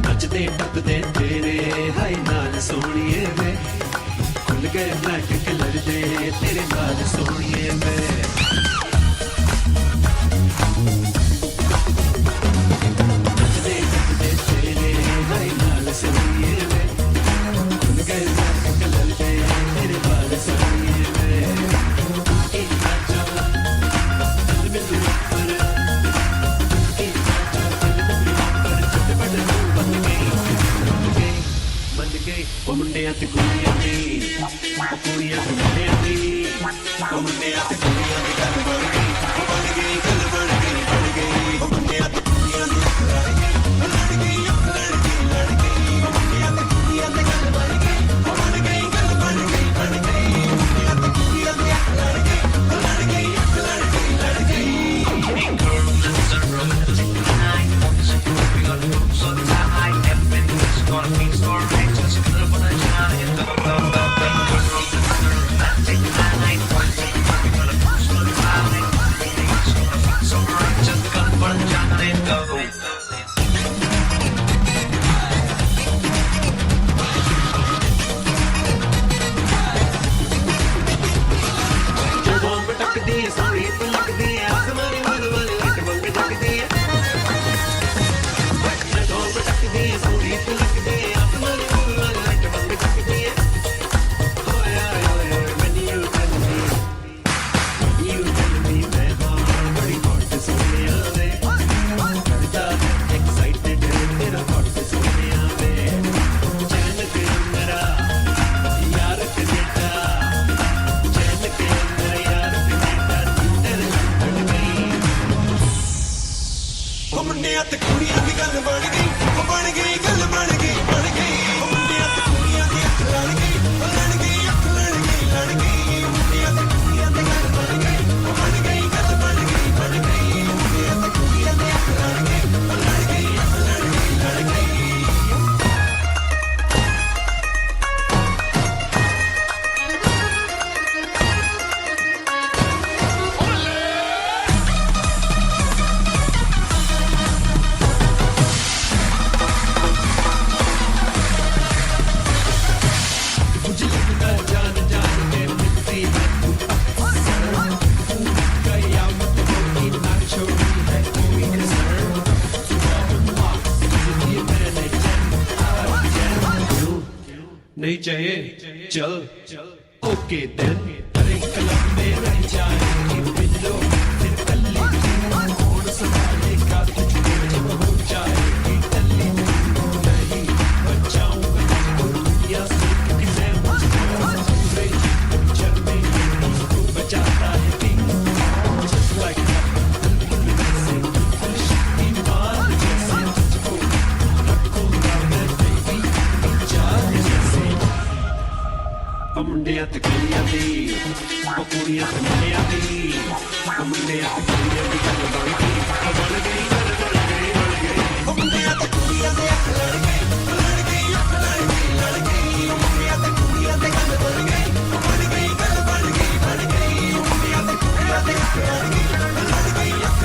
नचदे टपदे तेरे हाय नाल सोनिए वे खुल गए ब्लैक कलर दे तेरे नाल सोनिए वे नचदे टपदे तेरे हाय नाल सोनिए वे खुल गए ब्लैक कलर दे तेरे नाल सोनिए वे इतना जो दिल में तू पर ਉਹ ਮੁੰਡਿਆਂ ਤੇ ਕੁੜੀਆਂ ਦੀ ਉਹ ਕੁੜੀਆਂ ਤੇ ਮੁੰਡਿਆਂ ਦੀ ਉਹ ਮੁੰਡਿਆਂ ਤੇ ਕੁੜੀਆਂ ਦੀ ਗੱਲ ਬਣ ਗਈ ਗੱਲ ਬਣ ਗਈ ਉਹ ਮੁੰਡਿਆਂ ਤੇ ਕੁੜੀਆਂ ਦੀ ਲੜ ਗਈ ਲੜ ਗਈ ਉਹ ਮੁੰਡਿਆਂ ਤੇ ਕੁੜੀਆਂ ਦੀ ਗੱਲ ਬਣ ਗਈ ਗੱਲ ਬਣ ਗਈ ਉਹ ਮੁੰਡਿਆਂ ਤੇ ਕੁੜੀਆਂ ਦੀ ਲੜ ਗਈ ਲੜ ਗਈ ਲੜ ਗਈ Girls on the road tonight, we got moves on the high, everything's gonna be stormy, just gonna put a shine in the romantic night, we got moves on the high, everything's gonna be so right, just gonna put a shine in the ਮੁੰਡਿਆਂ ਤੇ ਕੁੜੀਆਂ ਦੀ ਗੱਲ ਬਣ ਗਈ ਗੱਲ ਬਣ ਗਈ ਉਹ ਮੁੰਡਿਆਂ ਤੇ ਕੁੜੀਆਂ ਦੀ ਅੱਖ ਲੜ ਗਈ ਲੜ ਗਈ ਅੱਖ ਲੜ ਗਈ ਮੁੰਡਿਆਂ ਤੇ ਕੁੜੀਆਂ ਦੀ ਗੱਲ ਬਣ ਗਈ ਗੱਲ ਬਣ ਗਈ ਮੁੰਡਿਆਂ ਤੇ ਕੁੜੀਆਂ ਦੀ ਅੱਖ ਲੜ ਗਈ ਲੜ ਗਈ ਅੱਖ ਲੜ ਗਈ नहीं चाहिए चल ओके देन अरे कलम में रह जाएगी बिल्लो फिर कल्ली कौन संभालेगा तुझको जब हो जाएगी कल्ली नहीं बचाऊंगा दुनिया से क्योंकि मैं मुझको पिक्चर में उसको बचाता है पिंग just like that ਮੁੰਡਿਆਂ ਤੇ ਕੁੜੀਆਂ ਦੀ ਉਹ ਕੁੜੀਆਂ ਤੇ ਮੁੰਡਿਆਂ ਦੀ ਉਹ ਮੁੰਡਿਆਂ ਤੇ ਕੁੜੀਆਂ ਦੀ ਗੱਲ ਬਣ ਗਈ ਗੱਲ ਬਣ ਗਈ ਉਹ ਮੁੰਡਿਆਂ ਤੇ ਕੁੜੀਆਂ ਦੇ ਅੱਖ ਲੜ ਗਈ ਅੱਖ ਲੜ ਗਈ ਉਹ ਮੁੰਡਿਆਂ ਤੇ ਕੁੜੀਆਂ ਦੇ ਗੱਲ ਬਣ ਗਈ ਗੱਲ ਬਣ ਗਈ ਉਹ ਮੁੰਡਿਆਂ ਤੇ ਕੁੜੀਆਂ ਦੇ ਅੱਖ ਲੜ ਗਈ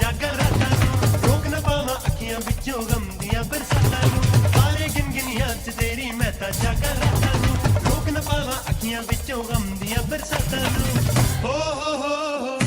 ਜਾਗਾਂ ਰਾਤਾਂ ਨੂੰ ਰੋਕ ਨਾ ਪਾਵਾਂ ਅੱਖੀਆਂ ਵਿੱਚੋਂ ਗਮ ਦੀਆਂ ਬਰਸਾਤਾਂ ਨੂੰ ਸਾਰੇ ਗਿਣ ਗਿਣੀਆਂ ਚ ਤੇਰੀ ਮੈਂ ਤਾਂ ਜਾਗਾਂ ਰਾਤਾਂ ਨੂੰ ਰੋਕ ਨਾ ਪਾਵਾਂ ਅੱਖੀਆਂ ਵਿੱਚੋਂ ਗਮ ਦੀਆਂ ਬਰਸਾਤਾਂ ਨੂੰ ਹੋ ਹੋ ਹੋ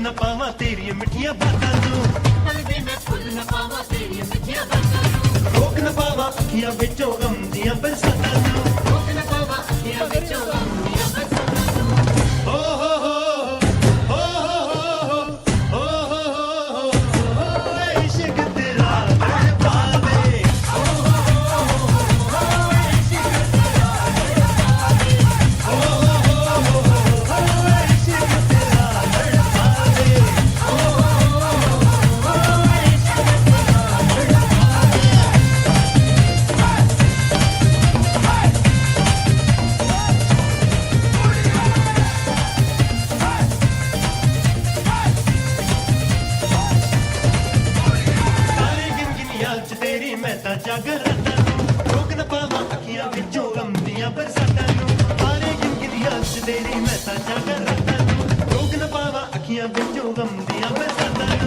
ਨਾ ਪਾਵਾਂ ਤੇਰੀਆਂ ਮਿੱਠੀਆਂ ਬਾਤਾਂ ਨੂੰ ਪਲ ਵੀ ਮੈਂ ਭੁੱਲ ਨਾ ਪਾਵਾਂ ਤੇਰੀਆਂ ਮਿੱਠੀਆਂ ਬਾਤਾਂ ਨੂੰ ਰੋਕ ਨਾ ਪਾਵਾਂ ਅੱਖੀਆਂ ਵਿੱਚੋਂ ਗਮ ਦੀਆਂ ਬਰਸਾਤਾਂ ਨੂੰ ਰੋਕ ਨਾ ਪਾਵਾਂ ਅੱਖੀਆਂ ਵਿੱਚੋਂ ਗਮ ਦੀਆਂ ਬਰਸਾਤਾਂ ਨੂੰ ਹੋ ਹੋ ਹੋ ਹੋ ਹੋ ਹੋ ਇਸ਼ਕ ਤੇਰਾ ਤੜਪਾਵੇ ਹੋ ਹੋ ਹੋ ਇਸ਼ਕ ਤੇਰਾ ਤੜਪਾਵੇ ਹੋ ਹੋ ਹੋ ਇਸ਼ਕ ਤੇਰਾ ਤੇਰੀ ਮੈਂ ਤਾਂ ਜਾਗਾਂ ਰਾਤਾਂ ਨੂੰ ਰੋਕ ਨਾ ਪਾਵਾਂ ਅੱਖੀਆਂ ਵਿੱਚੋਂ ਗਮ ਦੀਆਂ ਬਰਸਾਤਾਂ ਨੂੰ ਸਾਰੇ ਗਿਣ ਗਿਣੀਆਂ ਚ ਤੇਰੀ ਮੈਂ ਤਾਂ ਜਾਗਾਂ ਰਾਤਾਂ ਨੂੰ ਰੋਕ ਨਾ ਪਾਵਾਂ ਅੱਖੀਆਂ ਵਿੱਚੋਂ ਗਮ ਦੀਆਂ ਬਰਸਾਤਾਂ